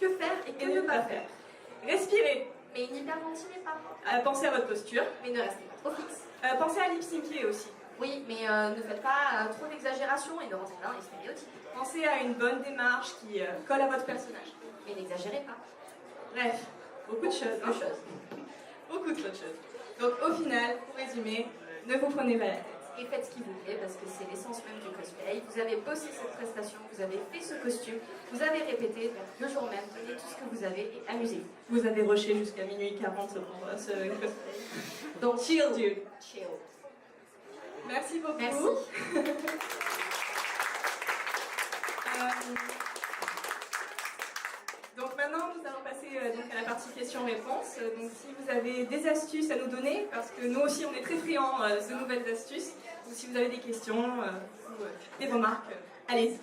Que faire et que ne pas faire. Respirez. Mais n'hyperventilez pas. Pensez à votre posture. Mais ne restez pas trop fixe. Pensez à lip-syncer aussi. Oui, mais ne faites pas trop d'exagération et ne rentrez pas dans les stéréotypes. Pensez à une bonne démarche qui colle à votre personnage. Mais n'exagérez pas. Bref, beaucoup de choses. Beaucoup de choses. Beaucoup de choses. Donc au final, pour résumer, ne vous prenez pas la tête. Et faites ce qui vous plaît parce que c'est l'essence même du cosplay. Vous avez bossé cette prestation, vous avez fait ce costume, vous avez répété le jour même, donnez tout ce que vous avez et amusez-vous. Vous avez rushé jusqu'à minuit 40 pour ce cosplay. Donc chill, dude. Chill. Merci beaucoup. Merci. Donc maintenant, nous allons passer donc à la partie questions-réponses. Donc si vous avez des astuces à nous donner, parce que nous aussi on est très friands de nouvelles astuces, ou si vous avez des questions ou des remarques, allez-y.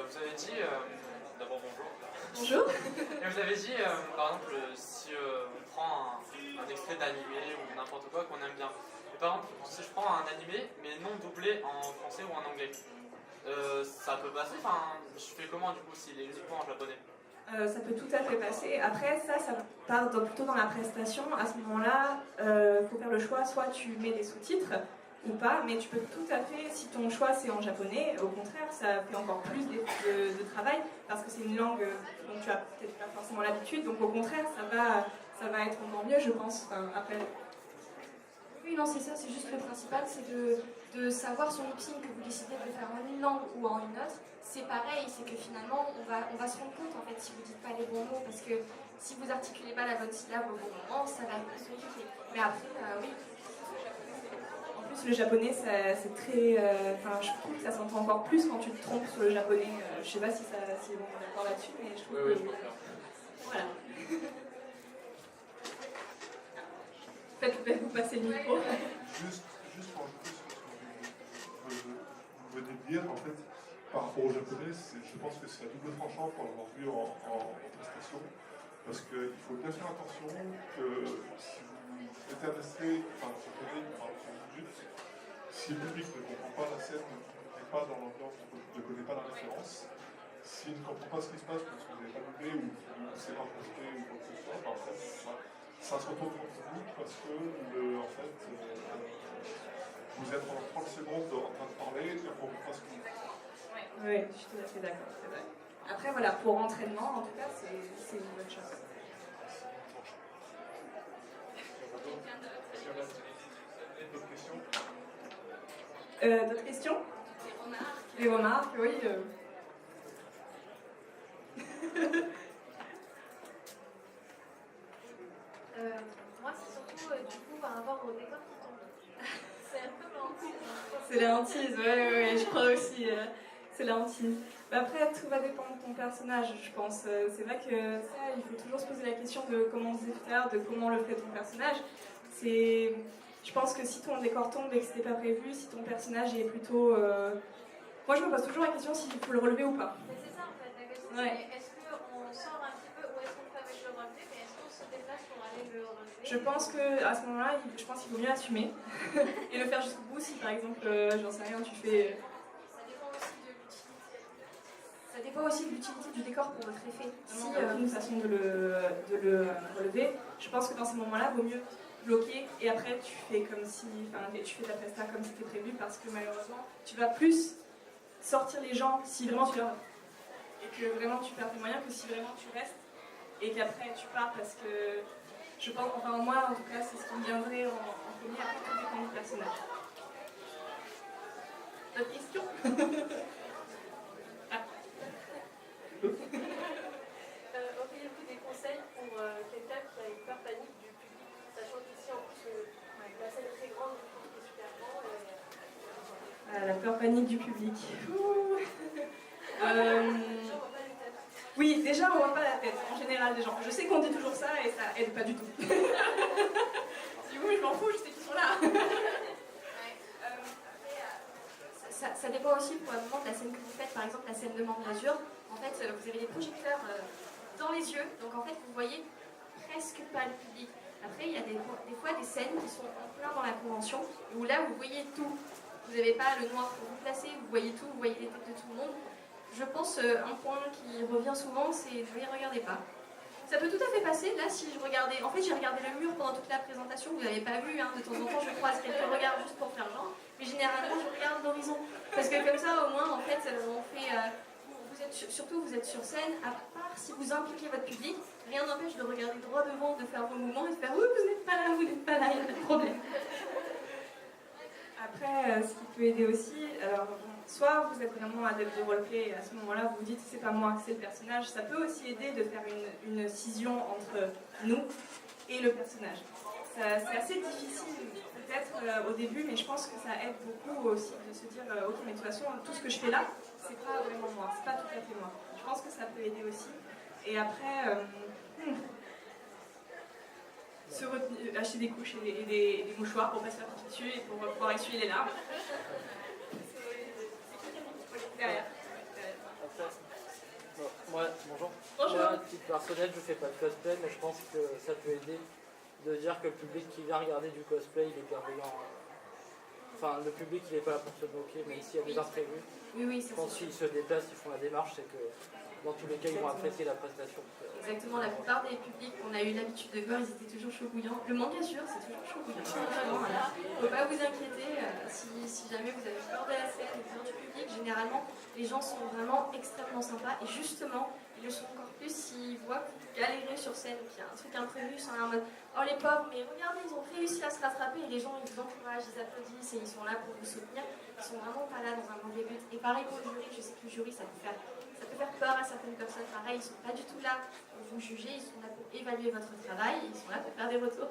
Vous avez dit, d'abord bonjour. Bonjour. Et vous avez dit, par exemple, si on prend un extrait d'animé ou n'importe quoi qu'on aime bien. Et par exemple, si je prends un animé, mais non doublé en français ou en anglais, ça peut passer. Enfin, je fais comment du coup s'il est uniquement en japonais? Ça peut tout à fait passer. Après, ça part plutôt dans la prestation. À ce moment-là, faut faire le choix, soit tu mets des sous-titres ou pas, mais tu peux tout à fait, si ton choix c'est en japonais, au contraire, ça fait encore plus de travail, parce que c'est une langue dont tu as peut-être pas forcément l'habitude, donc au contraire, ça va être encore mieux, je pense, après. Oui, non, c'est ça, c'est juste le principal, c'est de savoir son lip sync que vous décidez de faire en une langue ou en une autre. C'est pareil, c'est que finalement, on va se rendre compte en fait si vous dites pas les bons mots, parce que si vous articulez pas la bonne syllabe au bon moment, ça va être compliqué. Mais après, oui. En plus, le japonais, c'est très... je trouve que ça s'entend encore plus quand tu te trompes sur le japonais. Je sais pas si on est d'accord là-dessus, mais je trouve que... Voilà. Faites-vous passer le micro. Juste pour ajouter sur ce que vous venez de dire, en fait, par rapport au japonais, je pense que c'est à double tranchant pour l'avoir vu en prestation, parce qu'il faut bien faire attention que si vous mettez un extrait, japonais, par exemple, si le public ne comprend pas la scène, n'est pas dans l'ambiance, ne connaît pas la référence, s'il ne comprend pas ce qui se passe parce que vous n'avez pas doublé ou que vous ne savez pas projeté ou quoi que ce soit, en fait, ça se retourne contre vous parce que en fait, vous êtes pendant 30 secondes en train de parler et on ne comprend pas ce que vous dites. Oui, je suis tout à fait d'accord, c'est vrai. Après, voilà, pour entraînement, en tout cas, c'est une bonne chose. D'autres questions? D'autres questions? Des remarques, oui. Moi, c'est surtout du coup par rapport au décor qui tombe. C'est un peu ma hantise. C'est la hantise, ouais, je crois aussi. C'est la hantise. Mais après, tout va dépendre de ton personnage, je pense. C'est vrai que ça, il faut toujours se poser la question de comment on sait faire, de comment le fait ton personnage. Je pense que si ton décor tombe et que c'était pas prévu, si ton personnage est plutôt... Moi, je me pose toujours la question s'il faut le relever ou pas. Mais c'est ça en fait, la question Ouais. c'est est-ce qu'on sort un petit peu ou est-ce qu'on fait avec le relevé, mais est-ce qu'on se déplace pour aller le relever? Je pense qu'à ce moment-là, je pense qu'il vaut mieux assumer et le faire jusqu'au bout. Si par exemple, j'en sais rien, tu fais... Ça dépend aussi de l'utilité. Ça dépend dépend aussi de l'utilité du décor pour votre effet. Si une façon de le relever, je pense que dans ces moments-là, il vaut mieux bloquer et après tu fais comme si, tu fais ta presta comme c'était prévu parce que malheureusement, tu vas plus sortir les gens si vraiment tu leur et que vraiment tu perds tes moyens que si vraiment tu restes et qu'après tu pars parce que je pense, enfin moi en tout cas, c'est ce qui me viendrait en premier après tout dépend du personnage. D'autres questions? Auriez-vous des conseils pour quelqu'un qui a une peur panique du public, sachant qu'ici en plus la scène est très grande, le public est super grand La peur panique du public. Oui, déjà on voit pas la tête en général des gens. Je sais qu'on dit toujours ça et ça aide pas du tout. Du coup, je m'en fous, je sais qu'ils sont là. Ça dépend aussi pour le moment de la scène que vous faites, par exemple la scène de Mande d'Azur. En fait, vous avez des projecteurs dans les yeux, donc en fait vous voyez presque pas le public. Après, il y a des fois des scènes qui sont en plein dans la convention, où là vous voyez tout. Vous n'avez pas le noir pour vous placer, vous voyez tout, vous voyez les têtes de tout le monde. Je pense un point qui revient souvent, c'est ne les regardez pas. Ça peut tout à fait passer, là si je regardais, en fait j'ai regardé le mur pendant toute la présentation, vous n'avez pas vu, hein, de temps en temps je croise quelques regards juste pour faire genre, mais généralement je regarde l'horizon, parce que comme ça au moins en fait on fait, surtout vous êtes sur scène, à part si vous impliquez votre public, rien n'empêche de regarder droit devant, de faire vos mouvements et de faire oui vous n'êtes pas là, il n'y a pas de problème. Après, ce qui peut aider aussi, alors soit vous êtes vraiment adepte de roleplay et à ce moment-là vous vous dites c'est pas moi, c'est le personnage. Ça peut aussi aider de faire une scission entre nous et le personnage. C'est assez difficile peut-être au début, mais je pense que ça aide beaucoup aussi de se dire ok mais de toute façon tout ce que je fais là, c'est pas vraiment moi, c'est pas tout à fait moi. Je pense que ça peut aider aussi. Et après, acheter des couches et des mouchoirs pour pas se faire pipi dessus et pour pouvoir essuyer les larmes. Derrière. Moi, bonjour. Bonjour. Moi, à titre personnel, je fais pas de cosplay, mais je pense que ça peut aider de dire que le public qui vient regarder du cosplay, il est bienveillant. Enfin, le public, il n'est pas là pour se moquer, même s'il y a des imprévus. Oui, je pense qu'ils se déplacent, ils font la démarche, c'est que dans tous les cas, ils vont apprécier la prestation. Exactement, la plupart des publics qu'on a eu l'habitude de voir, ils étaient toujours chauds bouillants. Le manga sûr, c'est toujours chaud bouillant. Vraiment, voilà. Il ne faut pas vous inquiéter si jamais vous avez peur de la scène ou peur du public. Généralement, les gens sont vraiment extrêmement sympas et justement, ils le sont encore plus s'ils voient que vous galérez sur scène, qu'il y a un truc imprévu, ils sont là en mode oh les pauvres, mais regardez, ils ont réussi à se rattraper et les gens ils vous encouragent, ils applaudissent et ils sont là pour vous soutenir. Ils sont vraiment pas là dans un mauvais but. Et pareil pour le jury, je sais que le jury ça peut faire peur à certaines personnes. Pareil, ils sont pas du tout là pour vous juger, ils sont là pour évaluer votre travail, ils sont là pour faire des retours.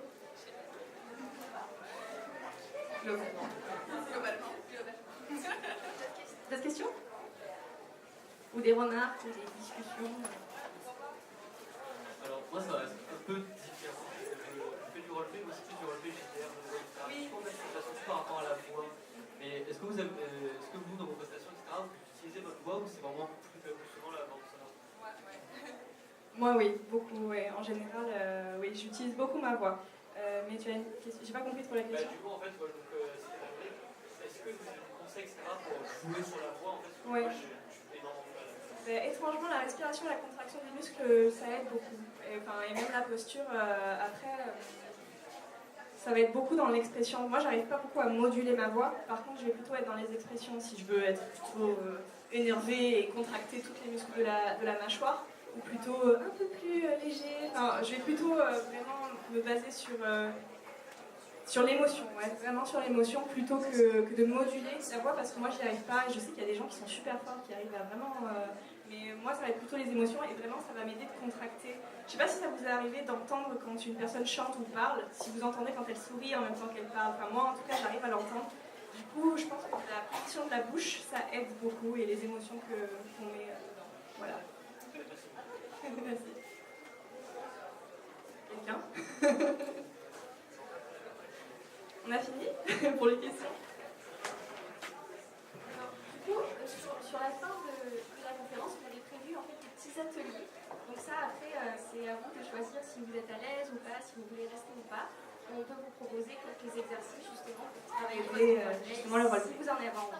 Globalement. D'autres questions? Ou des remarques, ou des discussions? Alors moi ça reste un peu différent. Je fais du roleplay, mais aussi plus du roleplay GDR. Oui. Pas d'interprétation par rapport à la voix. Mais est-ce que vous dans vos prestations, etc., vous utilisez votre voix ou c'est vraiment plus souvent la bande sonore? Moi oui, beaucoup. Ouais. En général, oui, j'utilise beaucoup ma voix. Mais tu as une question? J'ai pas compris trop la question. Du coup en fait, moi, donc, est-ce que vous avez des conseils, etc., pour jouer sur la voix en fait? Oui. Moi, je suis énormément. Étrangement, la respiration et la contraction des muscles, ça aide beaucoup. Et même la posture, après, ça va être beaucoup dans l'expression. Moi, j'arrive pas beaucoup à moduler ma voix. Par contre, je vais plutôt être dans les expressions si je veux être plutôt énervée et contracter tous les muscles de la mâchoire, ou plutôt un peu plus léger. Enfin, je vais plutôt vraiment me baser sur l'émotion, ouais, vraiment sur l'émotion, plutôt que de moduler la voix, parce que moi, j'y arrive pas. Et je sais qu'il y a des gens qui sont super forts, qui arrivent à vraiment... mais moi, ça va être plutôt les émotions, et vraiment, ça va m'aider de contracter. Je sais pas si ça vous est arrivé d'entendre quand une personne chante ou parle, si vous entendez quand elle sourit en même temps qu'elle parle. Enfin, moi, en tout cas, j'arrive à l'entendre. Du coup, je pense que la position de la bouche, ça aide beaucoup, et les émotions qu'on met dedans. Voilà. Merci. Quelqu'un? On a fini pour les questions? Alors, du coup, sur la fin de la conférence, vous avez prévu en fait des petits ateliers. Donc ça, après, c'est à vous de choisir si vous êtes à l'aise ou pas, si vous voulez rester ou pas. On peut vous proposer quelques exercices justement pour travailler justement le rôle. si vous en avez envie.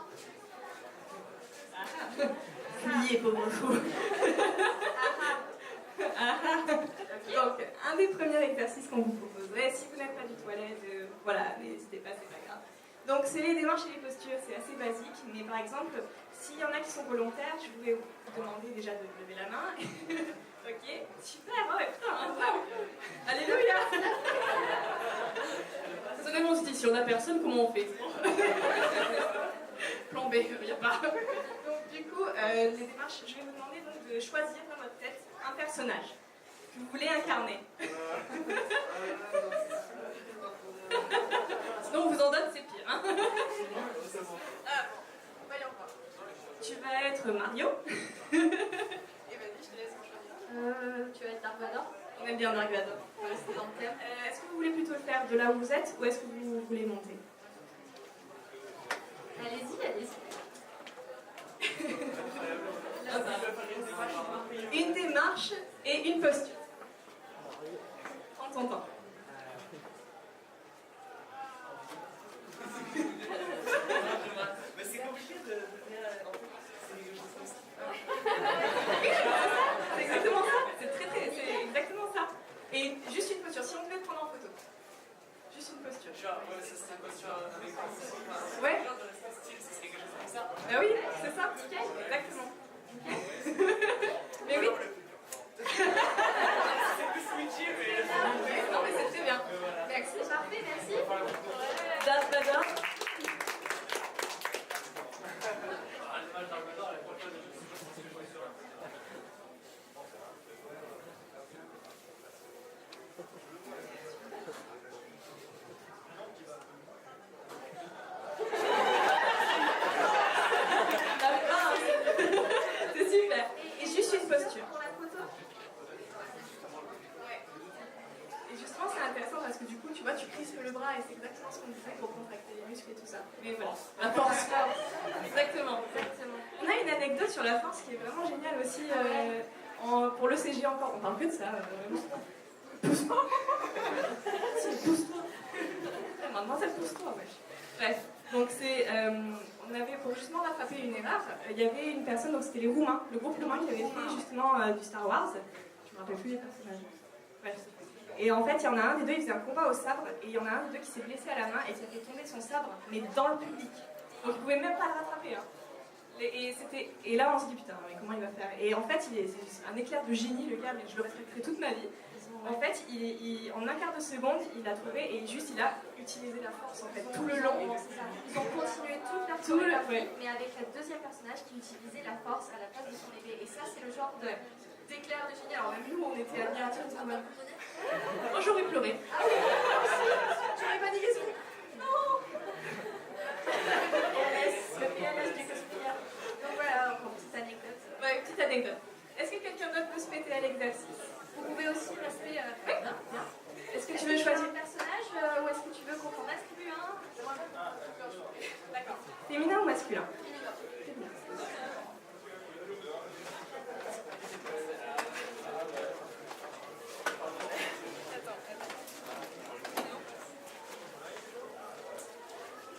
Oui, habillé, pauvre fou. Donc, un des premiers exercices qu'on vous proposerait, si vous n'êtes pas du tout à l'aise, voilà, n'hésitez pas, c'est pas grave. Donc, c'est les démarches et les postures, c'est assez basique, mais par exemple, s'il y en a qui sont volontaires, je vais vous demander déjà de lever la main. Ok, super, ouais, putain, wow. Alléluia. Personnellement, on se dit, si on n'a personne, comment on fait? Plan B, il n'y a pas. Donc, du coup, les démarches, je vais vous demander donc, de choisir dans votre tête un personnage que vous voulez incarner. Sinon, on vous en donne, c'est pire. Hein. Voyons voir. Tu vas être Mario. Et vas-y, je te laisse en choisir. Tu vas être Dark Vador. On aime bien Dark Vador. On va rester dans le thème. Est-ce que vous voulez plutôt le faire de là où vous êtes ou est-ce que vous voulez monter? Allez-y, allez-y. Une démarche et une posture. Prends ton temps. Mais c'est compliqué de faire quelque chose comme ça. C'est exactement ça. C'est exactement ça. Et juste une posture. Si on devait prendre en photo. Juste une posture. Genre, ouais, ça serait une posture avec un Ouais. genre de style, ça serait quelque chose comme ça. Ah oui, c'est ça. Exactement. Mais oui. C'est plus switchy, mais. Non mais c'est très bien. Merci, parfait, merci. Dark Vador. C'est super. Et juste une posture. Pour la photo. Ouais. Et justement, c'est intéressant parce que du coup, tu vois, tu crispes le bras et c'est exactement ce qu'on disait pour contracter les muscles et tout ça. Mais voilà, la force. Exactement. On a une anecdote sur la force qui est vraiment géniale aussi pour le CG encore. On parle que de ça. Pousse-toi. Si, pousse-toi. Mademoiselle, pousse-toi, wesh. Bref, donc c'est. On avait, pour justement rattraper une erreur, il y avait une personne, donc c'était les Roumains, le groupe roumain qui avait fait justement du Star Wars. Je me rappelle plus les personnages. Bref. Et en fait, il y en a un des deux, il faisait un combat au sabre, et il y en a un des deux qui s'est blessé à la main et qui a fait tomber son sabre, mais dans le public. Donc il pouvait même pas le rattraper. Hein. Et là, on se dit putain, mais comment il va faire? Et en fait, c'est un éclair de génie, le gars, mais je le respecterai toute ma vie. En fait, en un quart de seconde, il a trouvé et juste il a utilisé la force en fait tout le long. Ils ont continué toute leur Tout le chorégraphie, mais avec le deuxième personnage qui utilisait la force à la place de son épée. Et ça, c'est le genre d'éclair de génie. Alors même nous, on était admirateurs de même. Moi, j'aurais pleuré. Ah oui, j'aurais pas dit qu'est-ce que... Non. Le PLS du cosplayer. Donc voilà, encore une petite anecdote. Ouais, une petite anecdote. Est-ce que quelqu'un d'autre peut se prêter à l'exercice? Vous pouvez aussi rester... Oui. Est-ce que tu veux choisir un personnage ou est-ce que tu veux qu'on t'en attribue un? D'accord. Féminin ou masculin?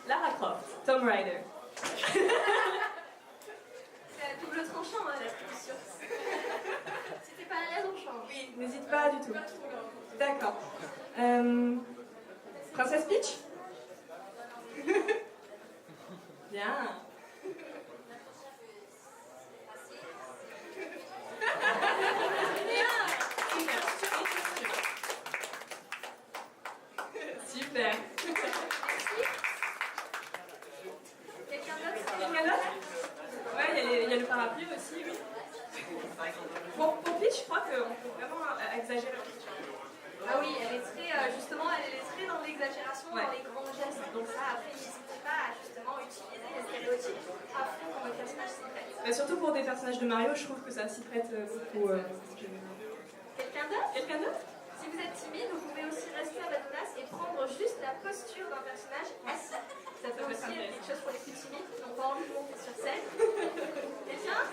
Lara Croft, Tomb Raider. C'est à double tranchant, hein, la solution. Si t'es pas à l'aise, on change. Oui, n'hésite pas du tout. D'accord. Princesse Peach? Bien. Super. Quelqu'un d'autre? Quelqu'un d'autre? Ouais, il y a le parapluie aussi, oui. Pour Peach, je crois qu'on peut vraiment exagérer. Ah oui, elle est très, justement, elle est très dans l'exagération, dans les grands gestes. Donc ça, après, n'hésitez pas à justement utiliser les stéréotypes à fond quand votre personnage s'y prête. Mais surtout pour des personnages de Mario, je trouve que ça s'y prête beaucoup. Quelqu'un d'autre? Quelqu'un d'autre? Si vous êtes timide, vous pouvez aussi rester à votre place et prendre juste la posture d'un personnage assis. Ça peut aussi être quelque chose pour les plus timides, qui n'ont pas envie de monter sur scène. Quelqu'un?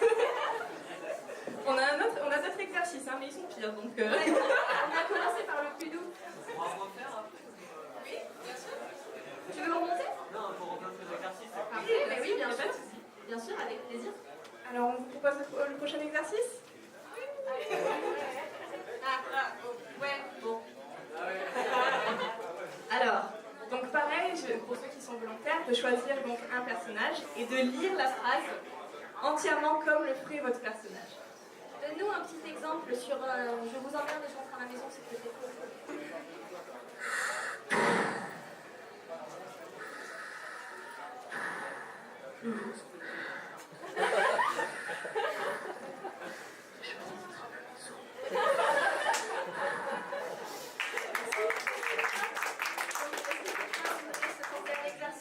On a d'autres exercices, hein, mais ils sont pires, donc... Ouais, on a commencé par le plus doux. On va en refaire un peu. Oui, bien sûr. Tu veux remonter? Non, pour refaire l'exercice. Parfait, mais oui, bien sûr. Bien sûr, avec plaisir. Alors, on vous propose le prochain exercice? Ouais, bon. Alors, donc pareil, pour ceux qui sont volontaires, de choisir donc un personnage et de lire la phrase entièrement comme le ferait votre personnage. Donne-nous un petit exemple sur je vous emmerde et je rentre à la maison, s'il te plaît.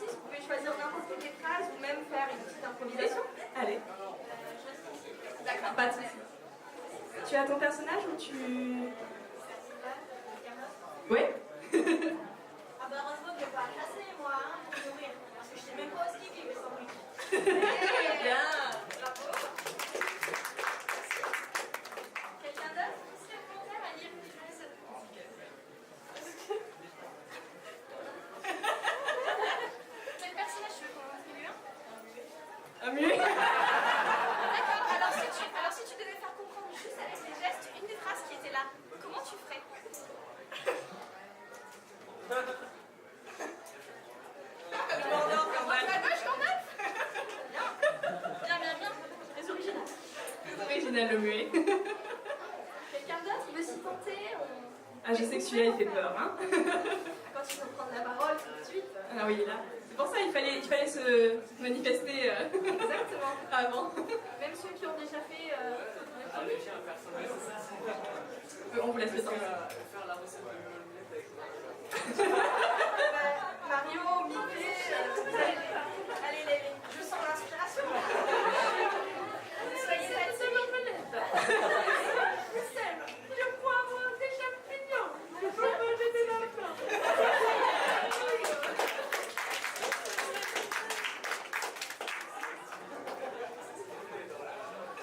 Vous pouvez choisir n'importe quelle phrase ou même faire une petite improvisation. Allez. D'accord. Pas de soucis. Tu as ton personnage ou tu... Oui. Ah bah heureusement que je vais pas casser moi, hein, pour nourrir. Parce que je sais même pas où est-ce qu'il est, sandwich. Bien. Bravo. Quelqu'un d'autre qui serait volontaire à lire une phrase? Quel personnage tu veux qu'on attribue un? Un muet. D'accord, alors si tu devais faire comprendre juste avec les gestes une des phrases qui était là, comment tu ferais? Très original. Très original le muet. Quelqu'un d'autre veut s'y tenter? Ah, je sais que celui-là il fait peur, hein. Quand il faut prendre la parole tout de suite. Ah oui, il est là. C'est pour ça qu'il fallait se manifester Exactement. avant. Même ceux qui ont déjà fait. J'ai un personnage. On vous laisse le temps. Faire la recette de l'omelette avec Mario, Mickey, allez, je sens l'inspiration. Soyez fatigués. Je crois avoir des champignons. Je peux manger des lapins.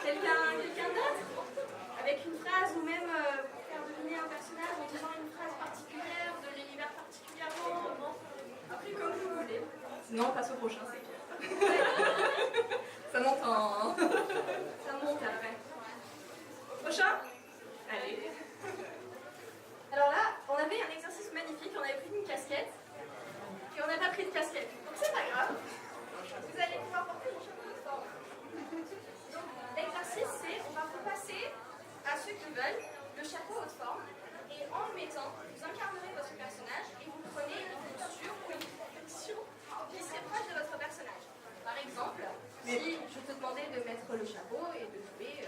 Quelqu'un d'autre? Avec une phrase ou même faire deviner un personnage en disant une phrase particulière de l'univers particulièrement. Bon. Après, comme vous voulez. Sinon, on passe au prochain, c'est clair. Ça monte en... Ça monte après. Prochain? Allez. Alors là, on avait un exercice magnifique, on avait pris une casquette et on n'a pas pris de casquette. Donc c'est pas grave. Vous allez pouvoir porter mon chapeau de forme. Donc l'exercice c'est, on va vous passer à ceux qui veulent le chapeau haute forme et en le mettant, vous incarnerez votre personnage et vous prenez une posture ou une protection qui serait proche de votre personnage. Par exemple, si je te demandais de mettre le chapeau et de jouer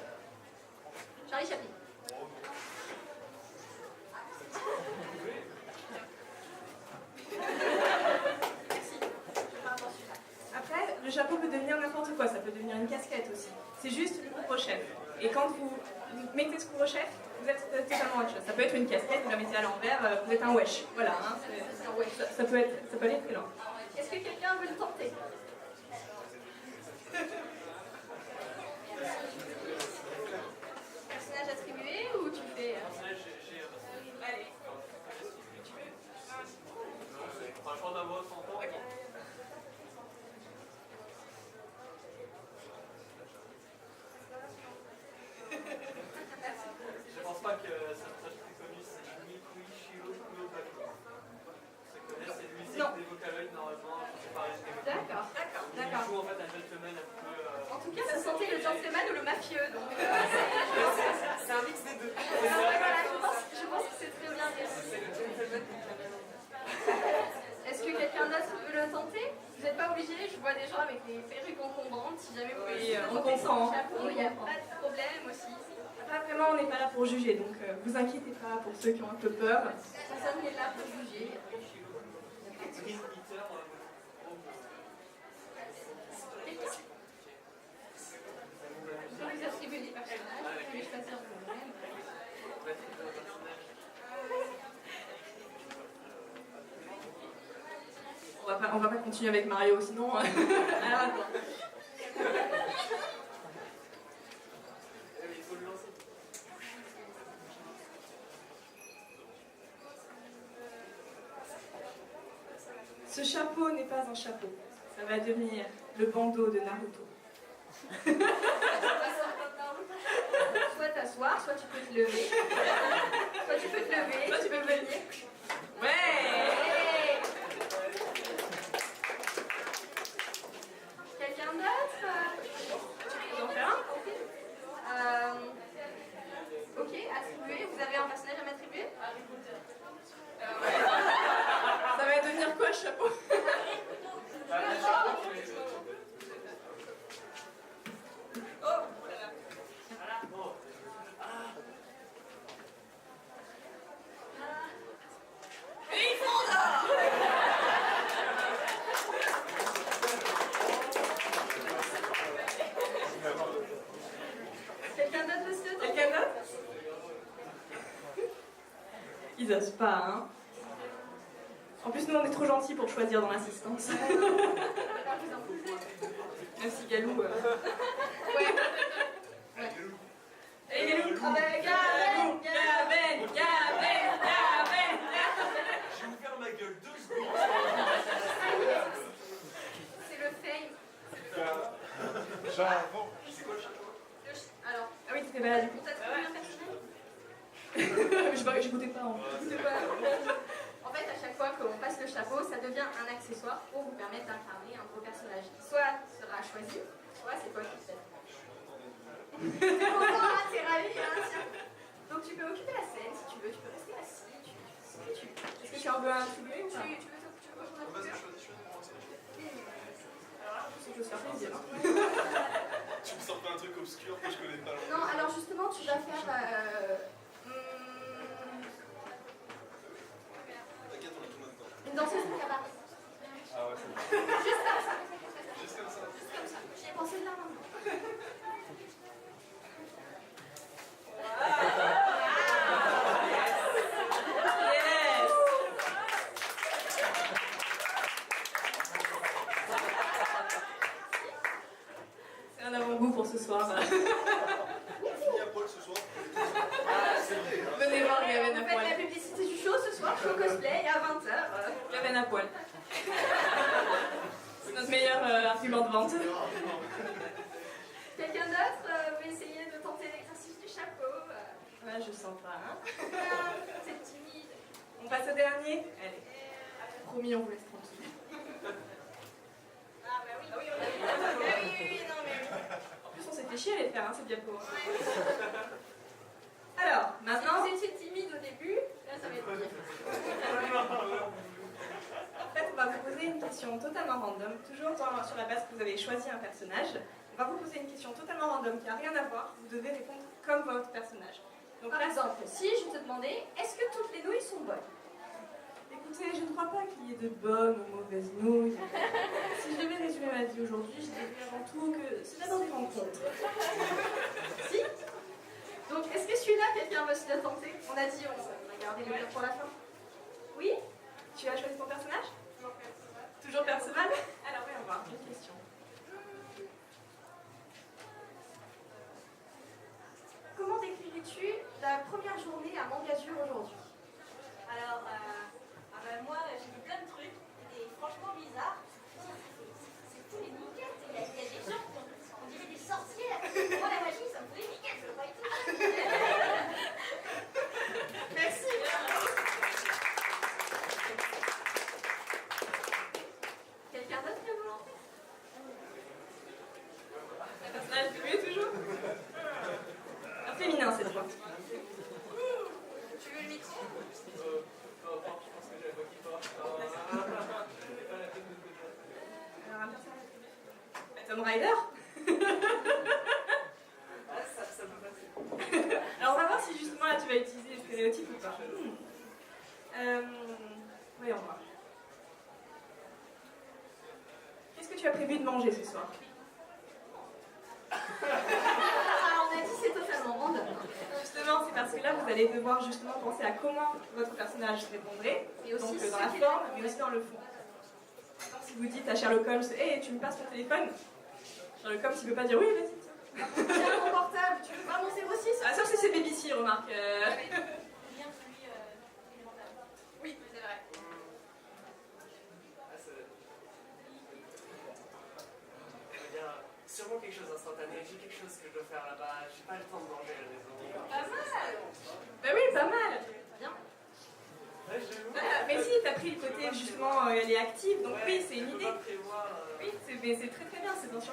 Charlie Chaplin. Merci. Après, le chapeau peut devenir n'importe quoi, ça peut devenir une casquette aussi. C'est juste le couvre-chef. Et quand vous mettez ce couvre-chef, vous êtes totalement autre chose. Ça peut être une casquette, vous la mettez à l'envers, vous êtes un wesh. Voilà, hein, ça peut aller très loin. Est-ce que quelqu'un veut le tenter? Personnage attribué ou tu fais... Allez. Franchement, d'un mot, 100 ans. Je pense pas que ça soit plus connu, c'est Nikui Shiro no Baku. Ceux qui connaissent, c'est une musique Non. des Vocaloid normalement, c'est pareil. D'accord. Il joue en fait un gentleman un peu. En tout cas, vous sentez le gentleman ou le mafieux, donc... C'est un mix des deux. voilà, je pense que c'est très bien réussi. C'est le gentleman qui Est-ce que quelqu'un d'autre veut le tenter? Vous n'êtes pas obligé, je vois des gens avec des perruques encombrantes, si jamais vous voulez on tenter comprend. sans chapeau, il n'y a pas de problème aussi. Après, vraiment, on n'est pas là pour juger, donc vous inquiétez pas pour ceux qui ont un peu peur. Personne n'est là pour juger. Dream Eater. Vous pouvez vous attribuer des personnages, vous pouvez choisir vous-même. On va pas continuer avec Mario, sinon... Alors, attends. Il faut le lancer. Ce chapeau n'est pas un chapeau. Ça va devenir le bandeau de Naruto. t'asseoir, soit tu peux te lever. Soit tu peux te lever, soit tu peux venir. Ouais. Quelqu'un d'autre? Tu peux en faire un? Ok, attribuer. Vous avez un personnage à m'attribuer? Ça va devenir quoi, le chapeau? Quelqu'un d'autre, monsieur? Quelqu'un d'autre? Ils osent pas, hein. En plus, nous, on est trop gentils pour choisir dans l'assistance. Merci, Galou. Ouais. Et Galou. Ah ben, Gaben! Je vais vous faire ma gueule 2 secondes. C'est le fail. J'avance. C'est quoi le chapeau? Alors, Ah oui, t'étais malade. on t'a trouvé un personnage? J'écoutais pas. Hein. En fait, à chaque fois qu'on passe le chapeau, ça devient un accessoire pour vous permettre d'incarner un de vos personnages. Soit sera choisi, soit c'est toi qui le fais. T'es content, hein, t'es ravi, hein, tiens. Donc tu peux occuper la scène si tu veux, tu peux rester assis, tu fais ce que tu veux. Est-ce que tu en veux un attribué ou pas? Tu veux qu'on Vas-y, attribue? choisis moi. Alors là, c'est que je vais faire plaisir. Hein. Tu me sors pas un truc obscur que je connais pas. Non, alors justement, tu vas faire... T'inquiète, on est tout maintenant. une danseuse de cabaret. Ah ouais, c'est bon. Juste comme ça. Juste comme ça. Juste comme ça. J'y ai pensé là maintenant. Yes. C'est un avant-goût pour ce soir. On finit à poil ce soir. Venez voir Gaben à Vous faites poil. la publicité du show ce soir, show cosplay à 20h. Gaben à poil. C'est notre meilleur argument de vente. Quelqu'un d'autre veut essayer de tenter l'exercice du chapeau? Ouais, je sens pas. Hein. C'est timide. On passe au dernier? Allez. Promis, on vous laisse tranquille. Ah bah oui. Ah oui, on a vu. Ah oui, non mais oui. En plus, on s'est fait chier à les faire, hein, ces diapos. Alors, maintenant, Si vous étiez timide au début, là ça va être pire. en fait, on va vous poser une question totalement random, toujours sur la base que vous avez choisi un personnage. On va vous poser une question totalement random qui n'a rien à voir. Vous devez répondre comme votre personnage. Donc Par là, exemple, si je te demandais, est-ce que toutes les nouilles sont bonnes? écoutez, je ne crois pas qu'il y ait de bonnes ou mauvaises nouilles. Si je devais résumer ma vie aujourd'hui, je dirais avant tout que c'est d'abord des rencontres. Si. Donc, est-ce que celui-là, quelqu'un veut se le tenter? On a dit, on va garder le meilleur pour la fin. Oui? Tu as choisi ton personnage? Toujours Perceval? Alors oui, on va voir. Quelle question? Comment décrirais-tu la première journée à Mangasure aujourd'hui? Alors, moi, j'ai vu plein de trucs, et franchement bizarres. C'est tous les miquettes. Il y a des gens qui on dirait des sorcières. Moi, la magie, ça me fait des miquettes, je veux pas y toucher. Merci. Quelqu'un d'autre qui a volonté? Un personnage féminin toujours? Un féminin cette fois. Tu veux le micro? Alors un personnage féminin. Tomb Raider? Ça peut passer. Alors on va voir si justement là tu vas utiliser les stéréotypes ou pas. Voyons voir. Qu'est-ce que tu as prévu de manger ce soir? Alors, on a dit c'est totalement random. Justement, c'est parce que là vous allez devoir justement penser à comment votre personnage répondrait, Et aussi donc ce dans la qu'il forme, a- mais aussi dans le fond. Par exemple, si vous dites à Sherlock Holmes, hey, tu me passes ton téléphone, Sherlock Holmes il peut pas dire oui, vas-y. Tiens ton portable, tu veux pas mon 06? Ah, sauf si c'est BBC, remarque. Bien celui élémentaire. Oui, c'est vrai. Sûrement quelque chose d'instantané, j'ai quelque chose que je dois faire là-bas, j'ai pas le temps de manger à la maison. justement elle est active, donc oui, c'est une idée. Oui, mais c'est très très bien, c'est bien sûr.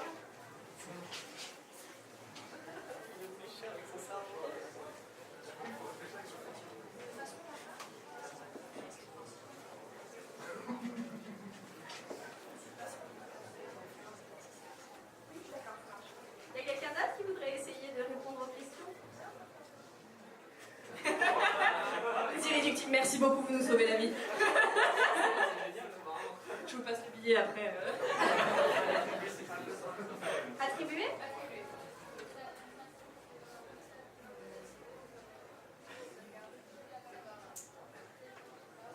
Il y a quelqu'un d'autre qui voudrait essayer de répondre aux questions? C'est irréductible, merci beaucoup, vous nous sauvez la vie. Je vous passe le billet après. Attribué?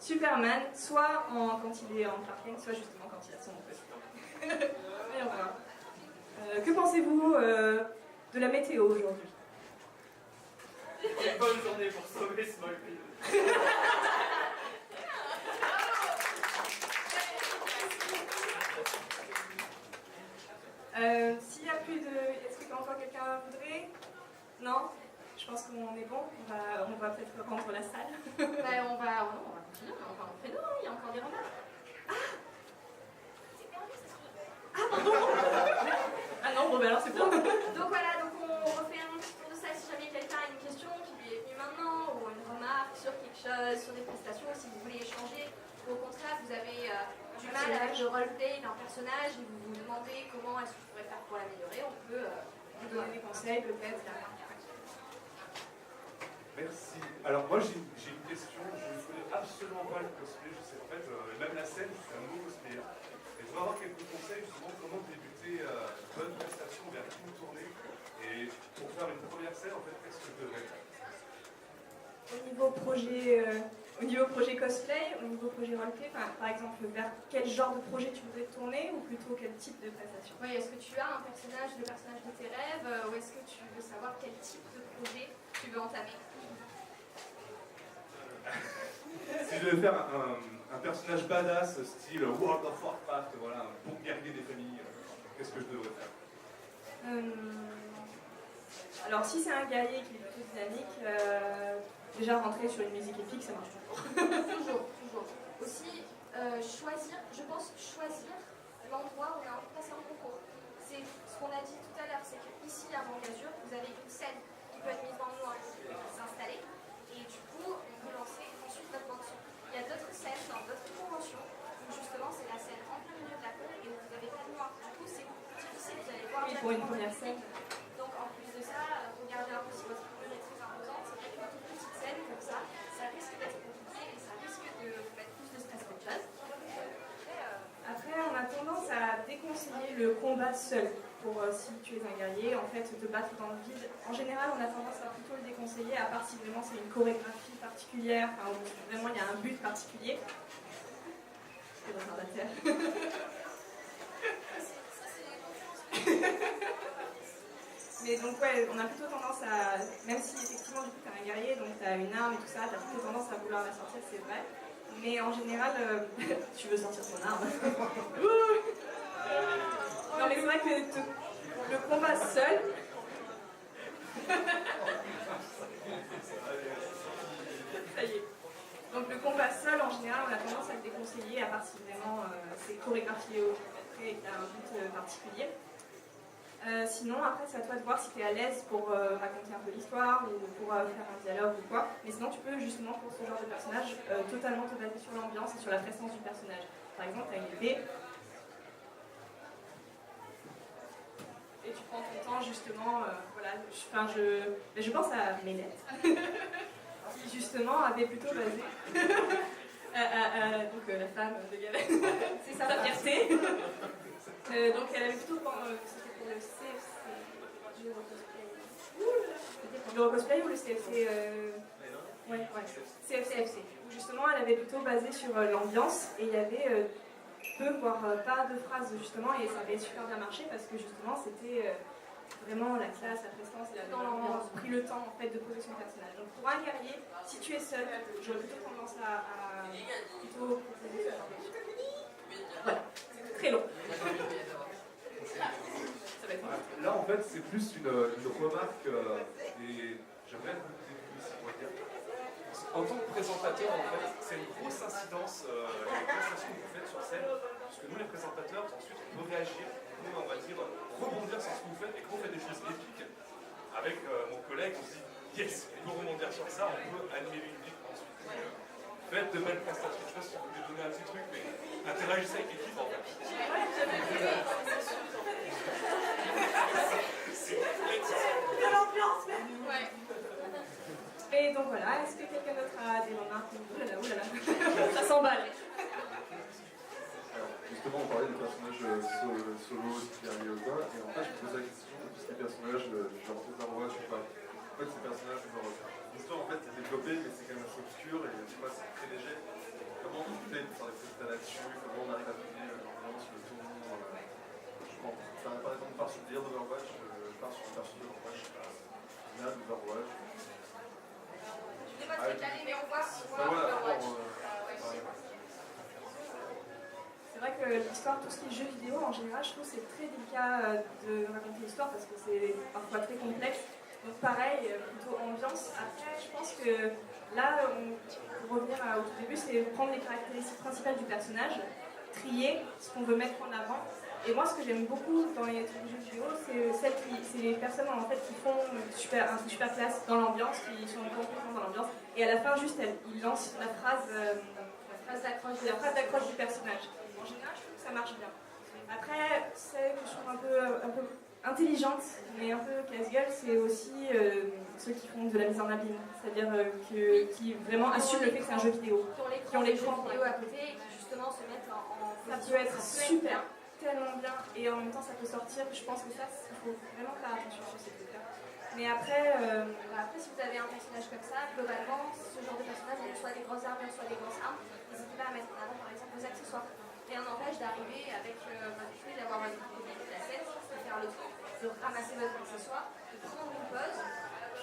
Superman, soit quand il est en Clark Kent, soit justement quand il a son costume. Et on verra. Que pensez-vous de la météo aujourd'hui? Une bonne journée pour sauver Smallville. S'il n'y a plus de... Est-ce que encore quelqu'un voudrait? Non? Je pense qu'on est bon. On va peut-être rendre la salle. On va continuer, on va en fait non, il y a encore des remarques. Ah pardon. Ah non, bon ben alors c'est bon. Donc voilà, donc on refait un petit tour de salle si jamais quelqu'un a une question qui lui est venue maintenant ou une remarque sur quelque chose, sur des prestations, si vous voulez échanger. Ou au contraire, vous avez du mal avec le roleplay d'un personnage et vous vous demandez comment est-ce que je pourrais faire pour l'améliorer, on peut vous donner des conseils peut-être. Merci. Alors moi j'ai une question, je ne connais absolument pas le cosplay, je sais en fait, même la scène, je suis un nouveau cosplayer. Et je voudrais avoir quelques conseils justement comment débuter une bonne prestation, vers qui me tourner. Et pour faire une première scène, en fait, qu'est-ce que je devrais faire? Au niveau projet cosplay, au niveau projet roleplay, par exemple, vers quel genre de projet tu voudrais tourner ou plutôt quel type de prestation? Oui, est-ce que tu as un personnage, le personnage de tes rêves, ou est-ce que tu veux savoir quel type de projet tu veux entamer? Si je devais faire un personnage badass, style World of Warcraft, voilà, un bon guerrier des familles, qu'est-ce que je devrais faire? Alors si c'est un guerrier qui est plutôt dynamique, déjà rentrer sur une musique épique, ça marche toujours. Toujours. Aussi, je pense choisir l'endroit où on a envie de passer un concours. C'est ce qu'on a dit tout à l'heure, c'est qu'ici à Mangazur, vous avez une scène qui peut être mise dans le noir, qui peut s'installer, et du coup, on peut lancer ensuite notre bande-son. Il y a d'autres scènes dans d'autres conventions où justement c'est la scène en plein milieu de la cour et où vous n'avez pas de noir. Du coup, c'est difficile, vous allez voir. Oui, pour une première scène. Donc en plus de ça, regardez un peu si votre couleur est très imposante. C'est vrai qu'une toute petite scène comme ça risque d'être compliqué et ça risque de vous mettre plus de stress qu'autre chose. Après, on a tendance à déconseiller le combat seul pour si tu es un guerrier, en fait, te battre dans le vide. En général, on a tendance à plutôt le déconseiller, à part si vraiment c'est une chorégraphie particulière, enfin, où vraiment il y a un but particulier. C'est dans la terre. Mais donc ouais, on a plutôt tendance à, même si effectivement du coup t'es un guerrier, donc t'as une arme et tout ça, t'as plutôt tendance à vouloir la sortir, c'est vrai. Mais en général, tu veux sortir ton arme. Non mais c'est vrai que le combat seul... Ça y est. Donc le combat seul, en général, on a tendance à le déconseiller, à part si vraiment c'est chorégraphié au et qu'il y a un but particulier. Sinon, après, c'est à toi de voir si tu es à l'aise pour raconter un peu l'histoire ou pour faire un dialogue ou quoi. Mais sinon, tu peux justement, pour ce genre de personnage, totalement te baser sur l'ambiance et sur la prestance du personnage. Par exemple, tu as une épée. Et tu prends ton temps, justement. Voilà. Je pense à Ménette, qui justement avait plutôt basé. Donc, la femme de Galen. C'est sa fierté. Donc, elle avait plutôt. Le CFC, le cosplay ou le CFC ouais, CFC. Où justement elle avait plutôt basé sur l'ambiance et il y avait peu, voire pas de phrases justement et ça avait super bien marché parce que justement c'était vraiment la classe, la prestance et la vraiment pris le temps en fait de poser son personnage. Donc pour un guerrier, si tu es seul, j'aurais plutôt tendance à plutôt proposer ce genre de choses. Voilà, c'est très long. Là, en fait, c'est plus une remarque et j'aimerais vous ici pour dire. En tant que présentateur, en fait, c'est une grosse incidence les prestations que vous faites sur scène, parce que nous, les présentateurs, ensuite, on peut réagir, nous, on va dire, rebondir sur ce que vous faites, et quand on fait des choses épiques, avec mon collègue, on se dit, yes, on peut rebondir sur ça, on peut animer le public ensuite. Faites de belles prestations, je sais pas si vous voulez donner un petit truc, mais interagissez avec l'équipe, en fait. De l'ambiance, même. Ouais. Et donc voilà, est-ce que quelqu'un d'autre a des remarques? Oulala, oulala, ça s'emballe. Alors, justement, on parlait des personnages solo qui arrivent ou pas, et en fait, je me pose la question de tous ces personnages, genre Overwatch, je sais pas. En fait, ces personnages, genre, l'histoire en fait est développée, mais c'est quand même assez obscur et je sais pas, c'est très léger. Comment on fait pour faire des résultats là-dessus? Comment on arrive à donner l'ambiance, le ton? Je pense, enfin, par exemple, par sur le délire d'Overwatch, je pars sur le perso d'Overwatch, là, d'Overwatch. Je sais pas si c'est allé, mais on voit Overwatch. C'est vrai que l'histoire, tout ce qui est jeux vidéo, en général, je trouve que c'est très délicat de raconter l'histoire parce que c'est parfois très complexe. Donc pareil, plutôt ambiance. Après, je pense que là, pour revenir au tout début, c'est prendre les caractéristiques principales du personnage, trier ce qu'on veut mettre en avant. Et moi, ce que j'aime beaucoup dans les jeux vidéo, c'est les personnes en fait qui font un super classe dans l'ambiance, qui sont complètement dans l'ambiance. Et à la fin, juste, ils lancent la phrase d'accroche du personnage. En général, je trouve que ça marche bien. Après, celle que je trouve un peu intelligente, mais un peu casse-gueule, c'est aussi ceux qui font de la mise en abîme. C'est-à-dire qui vraiment assument le fait que c'est un jeu vidéo. Qui ont l'écran vidéo à côté et qui justement se mettent en ça peut être super, tellement bien, et en même temps ça peut sortir. Je pense que ça, il faut vraiment faire attention sur ces trucs-là. Mais après, si vous avez un personnage comme ça, globalement, ce genre de personnage, soit des grosses armes, soit des grosses armes, n'hésitez pas à mettre en avant par exemple vos accessoires. Rien n'empêche d'arriver avec votre fruit, d'avoir votre produit de la scène, de faire le tour, de ramasser votre accessoire, de prendre une pause,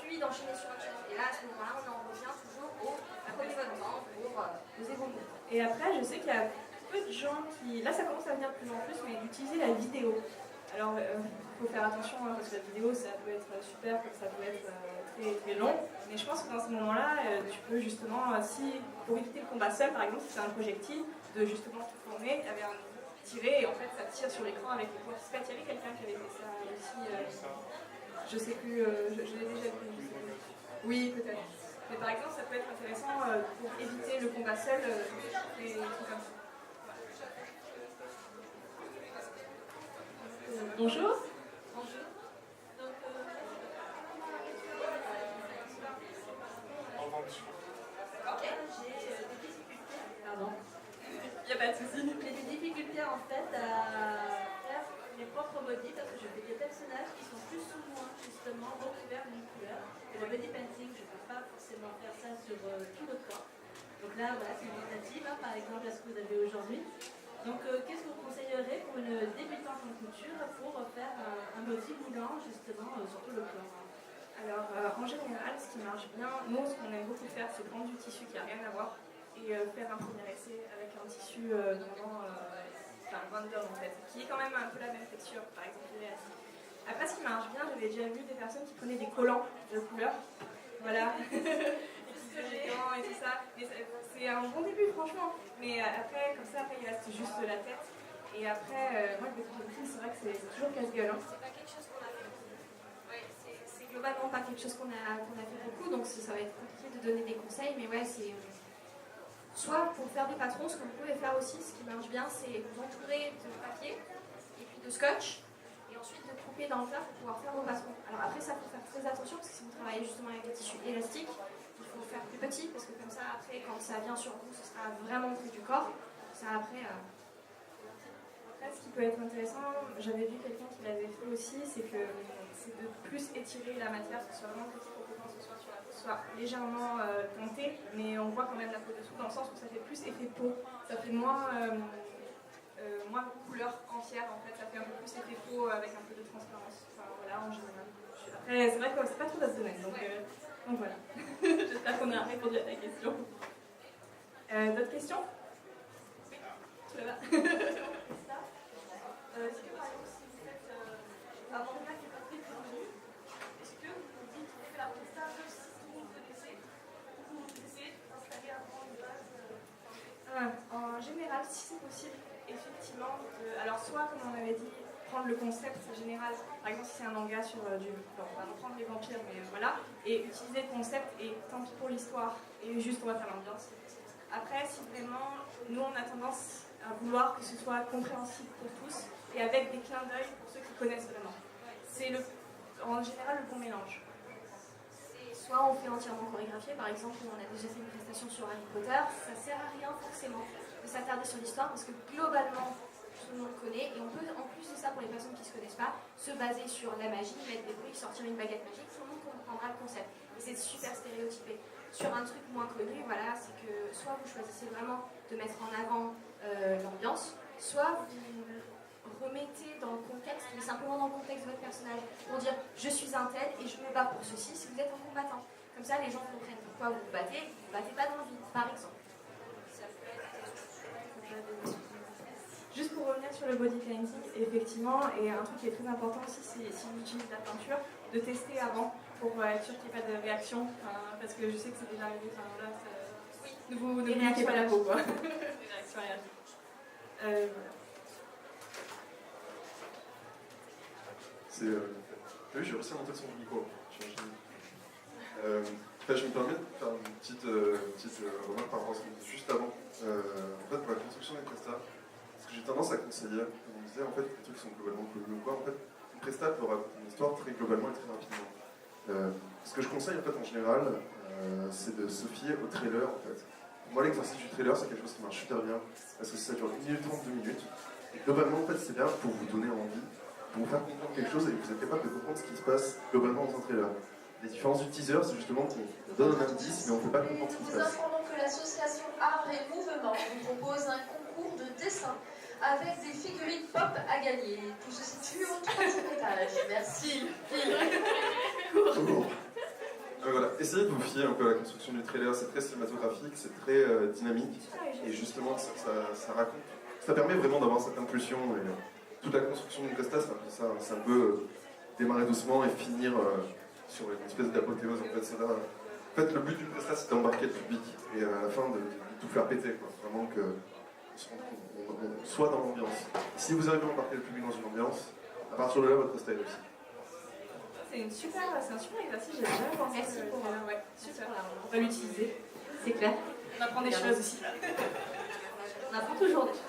puis d'enchaîner sur autre chose. Et là, à ce moment-là, on en revient toujours au prenez votre temps pour poser vos mots. Et après, je sais qu'il y a peu de gens qui, là ça commence à venir de plus en plus, mais d'utiliser la vidéo. Alors, il faut faire attention parce que la vidéo, ça peut être super, comme ça peut être très, très long. Mais je pense que dans ce moment-là, tu peux justement, pour éviter le combat seul, par exemple, si c'est un projectile, de justement tout tourner, avec un tirer, et en fait, ça tire sur l'écran avec les points. Je sais pas, il y avait quelqu'un qui avait fait ça aussi. Je sais plus, je l'ai déjà vu. Oui, peut-être. Mais par exemple, ça peut être intéressant pour éviter le combat seul, des trucs comme ça. Bonjour. Bonjour. Donc, j'ai des difficultés. Pardon. Il n'y a pas de souci. J'ai des difficultés en fait à faire mes propres modifs parce que je fais des personnages qui sont plus ou moins justement recouverts d'une couleur. Et le body painting, je ne peux pas forcément faire ça sur tout le corps. Donc là, voilà, c'est une tentative, hein, par exemple, à ce que vous avez aujourd'hui. Donc, qu'est-ce que vous conseillerez pour une débutante en couture pour faire un body moulant justement sur tout le corps? Alors, en général, ce qui marche bien, nous, ce qu'on aime beaucoup faire, c'est prendre du tissu qui n'a rien à voir et faire un premier essai avec un tissu vraiment, random en fait, qui est quand même un peu la même texture, par exemple l'élastique. Après, ce qui marche bien, j'avais déjà vu des personnes qui prenaient des collants de couleur, voilà, et qui se faisaient dedans et tout ça. Mais c'est un bon début, franchement. Mais après, comme ça, après, il reste juste la tête. Et après, moi, le body c'est vrai que c'est toujours casse-gueule. Hein. C'est pas quelque chose qu'on a fait beaucoup. Ouais, c'est globalement pas quelque chose qu'on a fait beaucoup, donc ça va être compliqué de donner des conseils, mais ouais, c'est. Soit pour faire des patrons, ce que vous pouvez faire aussi, ce qui marche bien, c'est vous entourer de papier et puis de scotch, et ensuite de couper dans le plat pour pouvoir faire vos patrons. Alors après, ça, faut faire très attention, parce que si vous travaillez justement avec des tissus élastiques, il faut faire plus petit, parce que comme ça, après, quand ça vient sur vous, ce sera vraiment près du corps. Ça, après, ce qui peut être intéressant, j'avais vu quelqu'un qui l'avait fait aussi, c'est de plus étirer la matière, que ce soit vraiment petit pour que ce soit sur la peau, soit légèrement teinté, mais on voit quand même la peau dessous, dans le sens où ça fait plus effet peau, ça fait moins couleur entière en fait, ça fait un peu plus effet peau avec un peu de transparence. Enfin voilà, en général. Après, c'est vrai que c'est pas trop notre domaine, donc voilà. J'espère qu'on a répondu à ta question. D'autres questions? Oui, tu là-bas. Est-ce que par exemple, si vous faites un mandat qui n'est pas très connu, est-ce que vous vous dites qu'on fait la presta même si tout le monde connaissait, ou vous essayez de demande alors soit, comme on avait dit, prendre le concept général, par exemple si c'est un manga sur bon, on va reprendre les vampires, mais voilà, et utiliser le concept, et tant pis pour l'histoire, et juste on va faire l'ambiance. Après, si vraiment, nous on a tendance à vouloir que ce soit compréhensible pour tous, et avec des clins d'œil pour ceux qui connaissent vraiment. C'est en général le bon mélange. Soit on fait entièrement chorégraphié, par exemple, on a déjà fait une prestation sur Harry Potter, ça sert à rien forcément de s'attarder sur l'histoire parce que globalement tout le monde connaît et on peut en plus de ça pour les personnes qui ne se connaissent pas se baser sur la magie, mettre des bruits, sortir une baguette magique, tout le monde comprendra le concept et c'est super stéréotypé. Sur un truc moins connu, voilà, c'est que soit vous choisissez vraiment de mettre en avant l'ambiance, soit vous remettez dans le contexte, mais simplement dans le contexte de votre personnage, pour dire je suis un tel et je me bats pour ceci si vous êtes un combattant. Comme ça, les gens comprennent pourquoi vous vous battez pas dans le vide, par exemple. Juste pour revenir sur le body painting, effectivement, et un truc qui est très important aussi, c'est si on utilise la peinture, de tester avant pour être sûr qu'il n'y ait pas de réaction, parce que je sais que c'est déjà arrivé, là, ne vous bloquez pas la peau, quoi. Des réactions allergiques. Voilà. Oui, j'ai réussi à monter son micro. Je me permets de faire une petite remarque par rapport à ce qu'on disait juste avant. En fait, pour la construction des prestats, ce que j'ai tendance à conseiller, comme on disait, en fait, les trucs qui sont globalement connus ou quoi, en fait, une prestat peut raconter une histoire très globalement et très rapidement. Ce que je conseille, en fait, en général, c'est de se fier au trailer, en fait. Pour moi, l'exercice du trailer, c'est quelque chose qui marche super bien, parce que ça dure 1 minute 30, 2 minutes. Et globalement, en fait, c'est bien pour vous donner envie, pour vous faire comprendre quelque chose et que vous êtes capable de comprendre ce qui se passe globalement dans un trailer. Les différences du teaser, c'est justement qu'on donne un indice, mais on ne peut pas comprendre ce qui se Nous passe. informons que l'association Art et Mouvement vous propose un concours de dessin avec des figurines pop à gagner. Tout se situe au 3e étage. Merci. Voilà. Essayez de vous fier un peu à la construction du trailer, c'est très cinématographique, c'est très dynamique, et justement ça raconte, ça permet vraiment d'avoir cette impulsion, et toute la construction d'une presta, c'est un peu démarrer doucement et finir sur une espèce d'apothéose, en fait, c'est là. En fait, le but d'une presta, c'est d'embarquer le public, et à la fin de tout faire péter, quoi. Vraiment qu'on soit dans l'ambiance. Si vous arrivez à embarquer le public dans une ambiance, à partir de là, votre presta est réussie. C'est un super exercice, j'ai jamais pensé. Merci pour ouais, super. On va l'utiliser. C'est clair. On apprend des choses aussi. On apprend toujours des choses.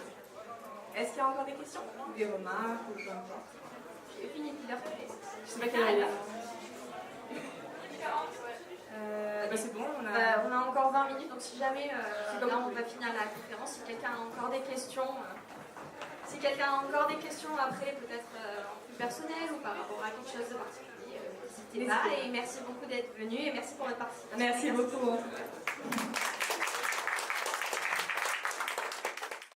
Est-ce qu'il y a encore des questions? Des remarques ou peu importe? J'ai fini depuis l'heure. Je sais pas quelle heure il est. C'est bon, on a encore 20 minutes, donc si jamais, là on va finir la conférence, si quelqu'un a encore des questions, après, peut-être plus personnelles ou par rapport à quelque chose de particulier, n'hésitez pas, et merci beaucoup d'être venu et merci pour votre participation. Merci beaucoup.